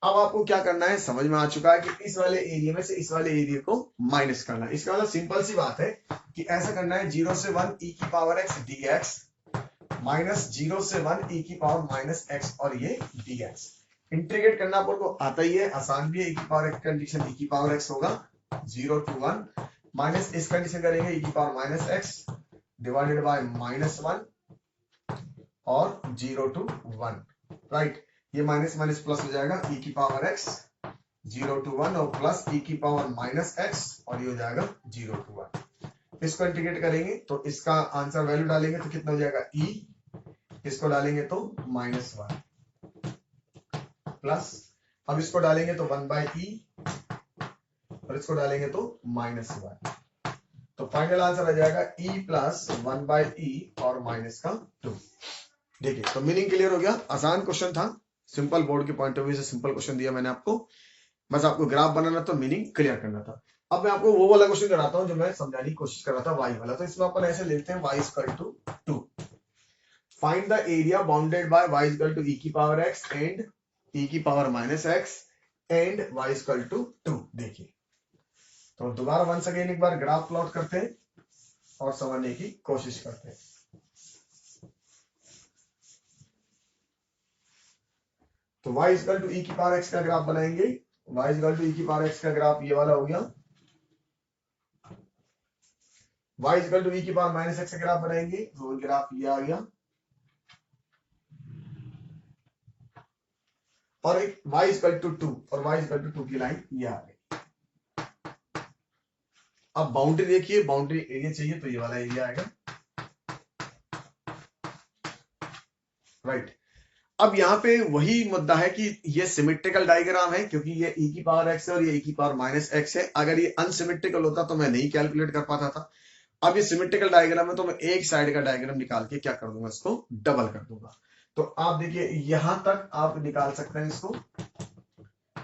A: अब आपको क्या करना है समझ में आ चुका है कि इस वाले एरिया में से इस वाले एरिया को माइनस करना है। इसका मतलब सिंपल सी बात है कि ऐसा करना है 0 से 1 e की पावर x dx माइनस 0 से 1 e की पावर माइनस x और ये dx। इंटीग्रेट करना आपको आता ही है, आसान भी है। e की पावर x कंडीशन e की पावर x होगा 0 to 1 माइनस इस कंडीशन करेंगे e की power minus x divided by minus 1 और 0 to 1, राइट। ये माइनस माइनस प्लस हो जाएगा e की पावर x 0 to 1 और प्लस e की पावर माइनस x और ये हो जाएगा 0 to 1। इसको इंटीग्रेट करेंगे तो इसका आंसर वैल्यू डालेंगे तो कितना हो जाएगा e, इसको डालेंगे तो माइनस 1 प्लस, अब इसको डालेंगे तो 1 बाई e और इसको डालेंगे तो माइनस 1। तो फाइनल आंसर आ जाएगा e प्लस 1 बाई e और माइनस का 2। देखिए तो मीनिंग क्लियर हो गया, आसान क्वेश्चन था, सिंपल बोर्ड के पॉइंट ऑफ व्यू से सिंपल क्वेश्चन दिया मैंने आपको, बस आपको ग्राफ बनाना था, मीनिंग क्लियर करना था। अब मैं आपको वो वाला क्वेश्चन कराता हूं जो मैं समझाने की कोशिश कर रहा था y वाला। तो इसमें अपन ऐसे लेते हैं y equal to 2, find the area bounded by y equal to e की पावर x एंड e की power minus x and y equal to 2। देखिए तो दोबारा वंस अगेन एक बार ग्राफ प्लॉट करते हैं और समझने की कोशिश करते हैं। तो y इक्वल टू e की पावर x का ग्राफ बनाएंगे, y इक्वल टू e की पावर x का ग्राफ ये वाला हो गया, y इक्वल टू e की पावर माइनस x का ग्राफ बनाएंगे तो ग्राफ ये आ गया, और एक y इक्वल टू 2 और y इक्वल टू 2 की लाइन ये आ गई। अब बाउंड्री देखिए, बाउंड्री एरिया चाहिए तो ये वाला एरिया आएगा, राइट। अब यहाँ पे वही मुद्दा है कि ये सिमेट्रिकल डायग्राम है, क्योंकि ये e की पावर x है और ये e की पावर माइनस x है। अगर ये अनसिमेट्रिकल होता तो मैं नहीं कैलकुलेट कर पाता था। अब ये सिमेट्रिकल डायग्राम है तो मैं एक साइड का डायग्राम निकाल के क्या कर दूंगा, इसको डबल कर दूंगा। तो आप देखिए यहां तक आप निकाल सकते हैं इसको,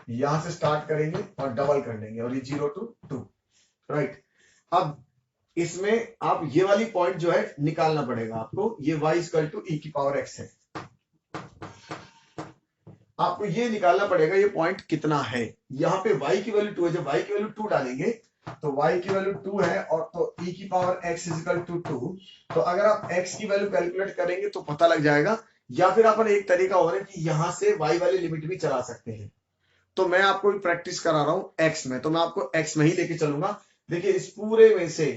A: यहां से स्टार्ट करेंगे और डबल कर लेंगे और ये 0 to 2, राइट। अब इसमें आप ये वाली पॉइंट जो है निकालना पड़ेगा आपको, ये y इक्वल टू e की पावर x है, आपको ये निकालना पड़ेगा ये पॉइंट कितना है। यहाँ पे y की वैल्यू 2 है, जब y की वैल्यू 2 डालेंगे तो y की वैल्यू 2 है और तो e की पावर x इक्वल टू 2। तो अगर आप x की वैल्यू कैलकुलेट करेंगे तो पता लग जाएगा, या फिर अपन एक तरीका और है कि यहां से y वाली लिमिट भी चला सकते हैं। तो मैं आपको भी प्रैक्टिस करा रहा हूं x में, तो मैं आपको x में ही लेके चलूंगा। देखिए इस पूरे में से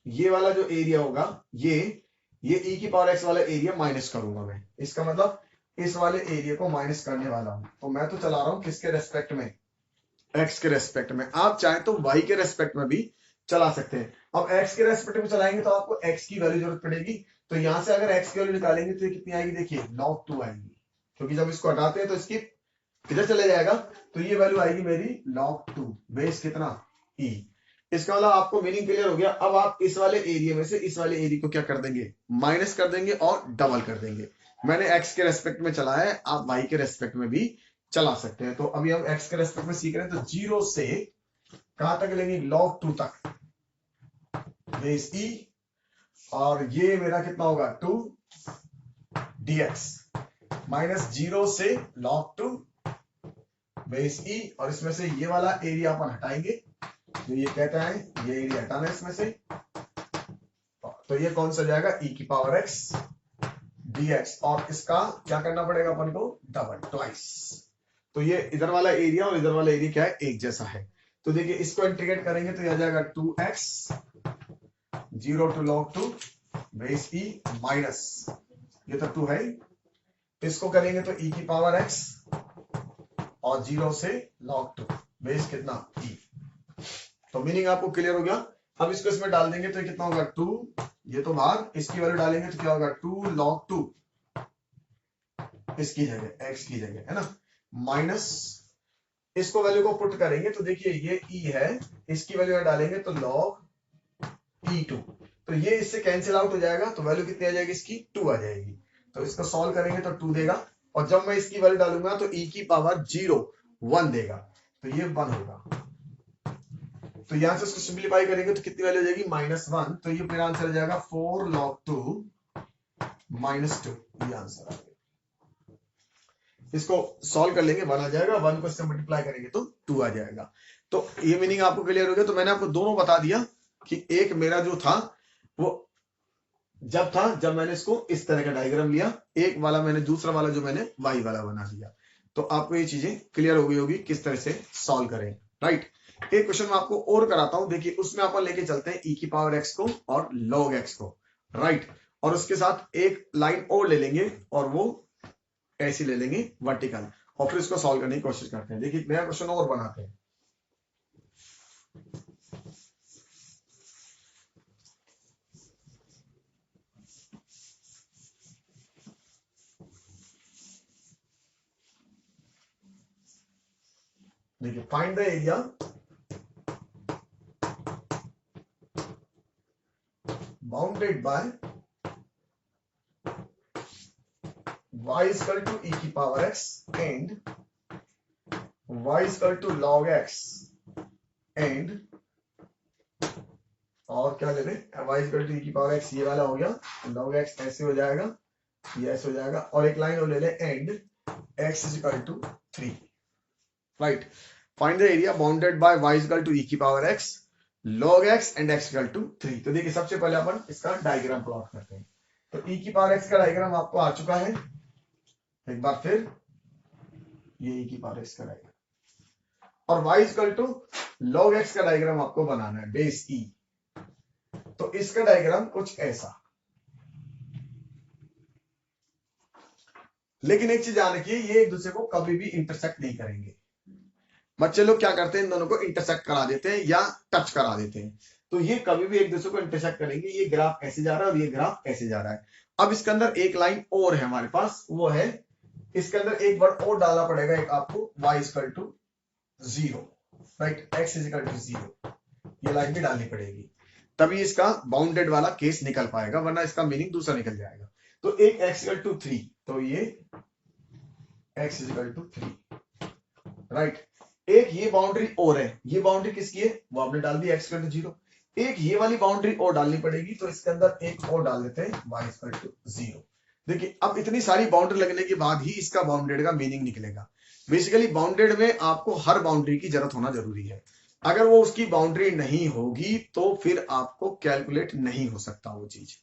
A: ये वाला जो एरिया होगा, ये e की पावर x वाला एरिया माइनस करूंगा मैं, इसका मतलब इस वाले एरिया को माइनस करने वाला हूं। तो मैं तो चला रहा हूं किसके रेस्पेक्ट में, x के रेस्पेक्ट में। आप चाहे तो y के रेस्पेक्ट में भी चला सकते हैं। अब x के रेस्पेक्ट में चलाएंगे तो आपको x की वैल्यू जरूरत पड़ेगी। तो यहां से अगर x की वैल्यू निकालेंगे तो ये कितनी आएगी, देखिए log 2 आएगी, क्योंकि जब इसको हटाते हैं तो इसकी किधर चले जाएगा, तो ये वैल्यू आएगी मेरी log 2 बेस कितना e। इसका मतलब आपको मीनिंग क्लियर हो गया। अब आप इस वाले एरिया में से इस वाले एरिया को क्या कर देंगे, माइनस कर देंगे और डबल कर देंगे। मैंने x के रेस्पेक्ट में चला है, आप y के रेस्पेक्ट में भी चला सकते हैं। तो अभी हम x के रेस्पेक्ट में सीख रहे हैं, तो 0 से कहां तक लेंगे, log 2 तक बेस e, और ये मेरा कितना होगा 2 dx माइनस 0 से log 2 बेस e, और इसमें से ये वाला एरिया अपन हटाएंगे, तो ये कहता है ये एरिया हटाना है इसमें से, तो ये कौन सा जाएगा e की पावर x dx, और इसका क्या करना पड़ेगा अपन को, डबल ट्वाइस। तो ये इधर वाला एरिया और इधर वाला एरिया क्या है, एक जैसा है। तो देखिए इसको इंटीग्रेट करेंगे तो यह जाएगा 2x 0 to log 2 base e minus, ये तो 2 है, इसको करेंगे तो e की पावर x और 0 से log 2 बेस कितना e। तो मीनिंग आपको क्लियर हो गया। अब इसको इसमें डाल देंगे तो कितना होगा 2, ये तो बाहर, इसकी वैल्यू डालेंगे तो क्या होगा 2 log 2 इसकी जगह x की जगह, है ना, माइनस इसको वैल्यू को पुट करेंगे तो देखिए ये e है, इसकी वैल्यू डालेंगे तो log e2, तो ये इससे कैंसिल आउट हो जाएगा, तो वैल्यू कितनी आ जाएगी इसकी 2 आ जाएगी। तो इसको सॉल्व करेंगे तो 2 देगा, और जब मैं इसकी वैल्यू डालूंगा तो e की पावर 0 1 देगा, तो ये 1 होगा। तो यहां से इसको सिंप्लीफाई करेंगे तो कितनी वैल्यू आ जाएगी -1, तो ये मेरा आंसर आ जाएगा 4 log 2 माइनस 2, ये आंसर आ गया। इसको सॉल्व कर लेंगे 1 आ जाएगा, 1 को इससे मल्टीप्लाई करेंगे तो 2 आ जाएगा। तो ये मीनिंग आपको क्लियर हो गया। तो मैंने आपको दोनों बता दिया कि एक मेरा जो था वो जब मैंने इसको इस तरह का डायग्राम लिया, एक वाला मैंने दूसरा वाला जो मैंने y वाला बना दिया। तो आपको ये चीजें क्लियर हो गई होगी किस तरह से सॉल्व करें, राइट। एक क्वेश्चन मैं आपको और कराता हूं, देखिए उसमें अपन लेके चलते हैं e की पावर x को और log x को, राइट, और उसके साथ एक लाइन और ले लेंगे और वो ऐसी ले लेंगे वर्टिकल, और फिर इसको सॉल्व करने की कोशिश करते हैं। देखिए नया क्वेश्चन और बनाते हैं। देखिए find the area bounded by y is equal to e की power x and y is equal to log x and, और क्या ले लें, y is equal to e की पावर x, ये वाला हो गया, log x ऐसे हो जाएगा, ये ऐसे हो जाएगा, और एक लाइन और ले लें and x is equal to 3, right. Find the area bounded by y is equal to e की power x log x and x equal to 3। तो देखिए सबसे पहले अपन इसका डायग्राम प्लॉट करते हैं। तो e की पावर x का डायग्राम आपको आ चुका है, एक बार फिर ये e की पावर x का डायग्राम, और y is equal to log x का डायग्राम आपको बनाना है बेस e। तो इसका डायग्राम कुछ ऐसा, लेकिन एक चीज ध्यान रखिए, ये एक दूसरे को कभी भी इंटरसेक्ट नहीं करेंगे। बच्चे लोग क्या करते हैं, इन दोनों को इंटरसेक्ट करा देते हैं या टच करा देते हैं। तो ये कभी भी एक दूसरे को इंटरसेक्ट करेंगे, ये ग्राफ ऐसे जा रहा है और ये ग्राफ ऐसे जा रहा है। अब इसके अंदर एक लाइन और है हमारे पास, वो है इसके अंदर एक वर्ड और डालना पड़ेगा, एक आपको y equal to 0, right, x equal to 0, ये लाइन भी डालनी पड़ेगी, तभी इसका बाउंडेड वाला केस निकल पाएगा, वरना इसका मीनिंग दूसरा निकल जाएगा। तो एक x इक्वल टू 3, तो ये x इक्वल टू 3, राइट। एक ये बाउंड्री और है, ये बाउंड्री किसकी है, वो आपने डाल दी x इक्वल टू 0। एक ये वाली बाउंड्री और डालनी पड़ेगी, तो इसके अंदर एक और डाल देते हैं y इक्वल टू 0। देखिए अब इतनी सारी बाउंड्री लगने के बाद ही इसका बाउंडेड का मीनिंग निकलेगा। बेसिकली बाउंडेड में आपको हर बाउंड्री की जरूरत होना जरूरी है, अगर वो उसकी बाउंड्री नहीं होगी तो फिर आपको कैलकुलेट नहीं हो सकता वो चीज।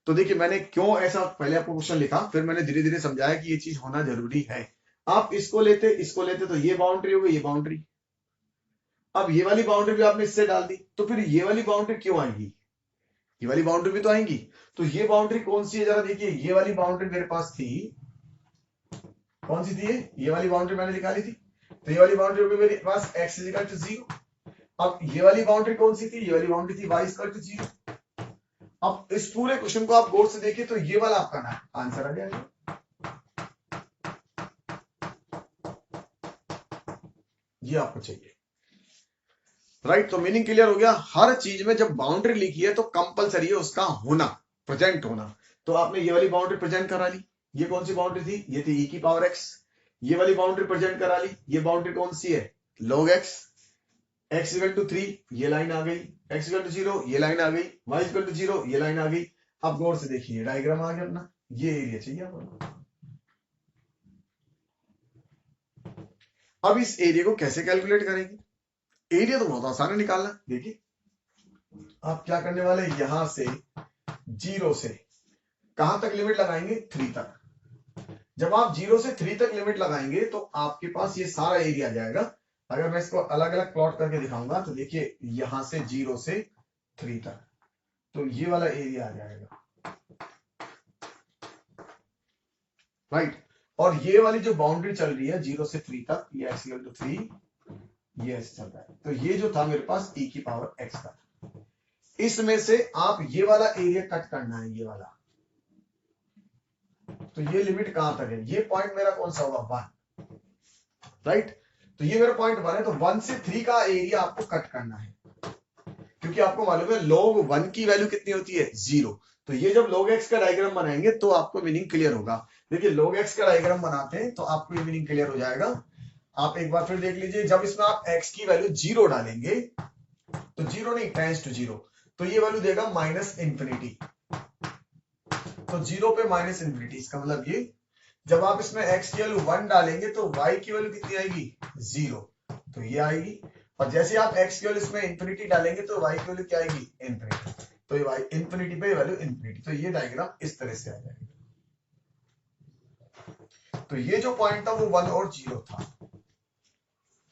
A: तो देखिए मैंने क्यों ऐसा पहले आपको क्वेश्चन लिखा, फिर मैंने धीरे धीरे समझाया कि ये चीज होना जरूरी है। आप इसको लेते तो ये बाउंड्री हो गई, ये बाउंड्री, अब ये वाली बाउंड्री भी आपने इससे डाल दी, तो फिर ये वाली बाउंड्री क्यों आएगी, ये वाली बाउंड्री भी तो आएंगी। तो ये बाउंड्री कौन सी है जरा देखिए, ये वाली बाउंड्री मेरे पास थी, कौन सी थी, ये वाली बाउंड्री मैंने निकाली थी, तो ये वाली बाउंड्री होगी मेरे पास x इक्वल टू 0। अब ये वाली बाउंड्री कौन सी थी, ये वाली बाउंड्री थी y इक्वल टू 0। अब इस पूरे क्वेश्चन को आप गौर से देखिए तो ये वाला आपका ना आंसर आ जाएगा, ये आपको चाहिए, राइट। तो मीनिंग क्लियर हो गया, हर चीज में जब बाउंड्री लिखी है तो कंपलसरी है उसका होना, प्रेजेंट होना। तो आपने ये वाली बाउंड्री प्रेजेंट करा ली, ये कौन सी बाउंड्री थी, ये थी e की पावर x। ये वाली बाउंड्री प्रेजेंट करा ली, ये बाउंड्री कौन सी है, log x, x equal to 3, ये लाइन आ गई, x इक्वल टू 0, ये लाइन आ गई, y इक्वल टू 0, ये लाइन आ गई। अब गौर से देखिए डायग्राम आ गया अपना, ये एरिया चाहिए आपको। अब इस एरिया को कैसे कैलकुलेट करेंगे, एरिया तो बहुत आसान है निकालना। देखिए आप क्या करने वाले, यहां से 0 से कहां तक लिमिट लगाएंगे, 3 तक। जब आप 0 से 3 तक लिमिट लगाएंगे तो आपके पास ये सारा एरिया आ जाएगा। अगर मैं इसको अलग अलग प्लॉट करके दिखाऊंगा तो देखिए यहां से 0 से 3 तक, तो ये वाला एरिया आ जाएगा, राइट। और ये वाली जो बाउंड्री चल रही है 0 से 3 तक, ये x इक्वल टू 3, ये ऐसे चल रहा है। तो ये जो था मेरे पास e की पावर x का, इसमें से आप ये वाला एरिया कट करना है, ये वाला। तो ये लिमिट कहां तक है, ये पॉइंट मेरा कौन सा होगा, 1, राइट। तो ये मेरा पॉइंट 1 है, तो 1 से 3 का एरिया आपको कट करना है, क्योंकि आपको मालूम है log 1 की वैल्यू कितनी होती है, 0। तो ये जब log x का डायग्राम बनाएंगे तो आपको मीनिंग क्लियर होगा। देखिए log x का डायग्राम बनाते हैं तो आपको ये मीनिंग क्लियर हो जाएगा। आप एक बार फिर देख लीजिए, जब इसमें आप x की वैल्यू 0 डालेंगे, तो 0 नहीं, टेंस टू 0, तो ये वैल्यू देगा -∞। तो 0 पे -∞, इसका मतलब ये जब आप इसमें x की वैल्यू 1 डालेंगे तो y की वैल्यू कितनी आएगी, 0, तो ये आएगी। और जैसे आप x की वैल्यू इसमें इंफिनिटी डालेंगे तो y की वैल्यू क्या आएगी, इंफिनिटी, तो ये y इंफिनिटी पे वैल्यू इंफिनिटी। तो ये डायग्राम इस तरह से आ जाएगा। तो ये जो पॉइंट था वो 1 और 0 था,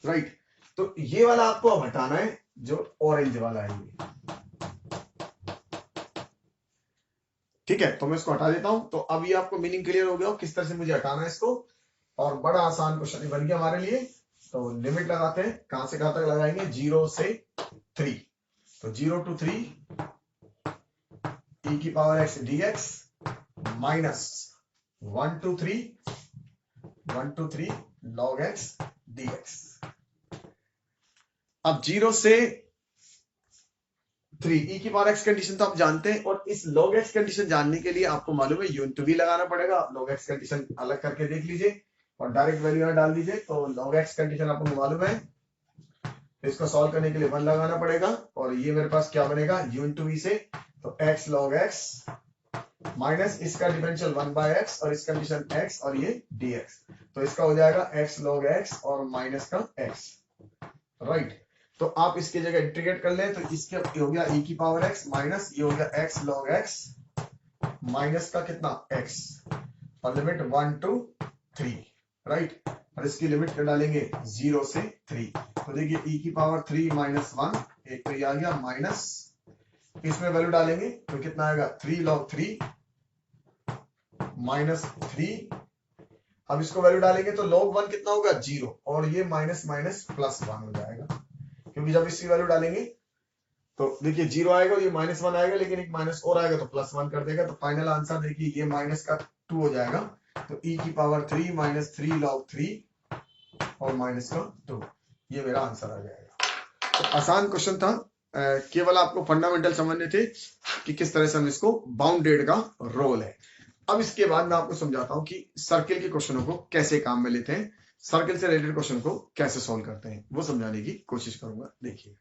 A: राइट। तो ये वाला आपको अब हटाना है, जो ऑरेंज वाला है ये, ठीक है। तो मैं इसको हटा देता हूं। तो अब ये आपको मीनिंग क्लियर हो गया किस तरह से मुझे हटाना है इसको, और बड़ा आसान क्वेश्चन बन गया हमारे लिए। तो लिमिट लगाते हैं, कहां से कहां तक लगाएंगे, 0 से 3, तो 0 to 3 e की power x dx minus 1 to 3 log x dx। अब 0 से 3 e की पावर x कंडीशन तो आप जानते हैं, और इस log x कंडीशन जानने के लिए आपको मालूम है यूनिट v लगाना पड़ेगा। log x कंडीशन अलग करके देख लीजिए और डायरेक्ट वैल्यू यहां डाल दीजिए। तो log x कंडीशन आपको मालूम है, इसको सॉल्व करने के लिए 1 लगाना पड़ेगा, और ये मेरे पास क्या बनेगा, यूनिट v से, तो x log x माइनस इसका डिफरेंशियल 1/x और इस कंडीशन x और ये dx, तो इसका हो जाएगा x log x और माइनस का x, राइट। तो आप इसकी जगह इंटीग्रेट कर लें, तो इसके हो गया e की पावर x माइनस ये हो गया x log x माइनस का कितना x, और लिमिट 1 to 3, राइट। और इसकी लिमिट क्या डालेंगे, 0 से 3। तो देखिए e की पावर 3 माइनस 1, एक तो ये आ गया माइनस, इसमें वैल्यू डालेंगे तो कितना आएगा, 3 log 3 माइनस 3। अब इसको वैल्यू डालेंगे तो log 1 कितना होगा, 0, और ये माइनस माइनस प्लस 1 हो जाएगा, क्योंकि जब इसकी वैल्यू डालेंगे तो देखिए 0 आएगा और ये -1 आएगा, लेकिन एक माइनस और आएगा तो +1 कर देगा। तो फाइनल आंसर देखिए ये माइनस का 2 हो जाएगा, तो e की पावर 3 माइनस 3 log 3 और माइनस का 2, ये मेरा आंसर आ जाएगा। तो आसान क्वेश्चन था, केवल आपको फंडामेंटल समझने थे कि किस तरह से हम इसको बाउंडेड का रोल है। अब इसके बाद मैं आपको समझाता हूं कि सर्किल के क्वेश्चनों को कैसे काम में लेते हैं, सर्किल से रिलेटेड क्वेश्चन को कैसे सॉल्व करते हैं, वो समझाने की कोशिश करूंगा। देखिए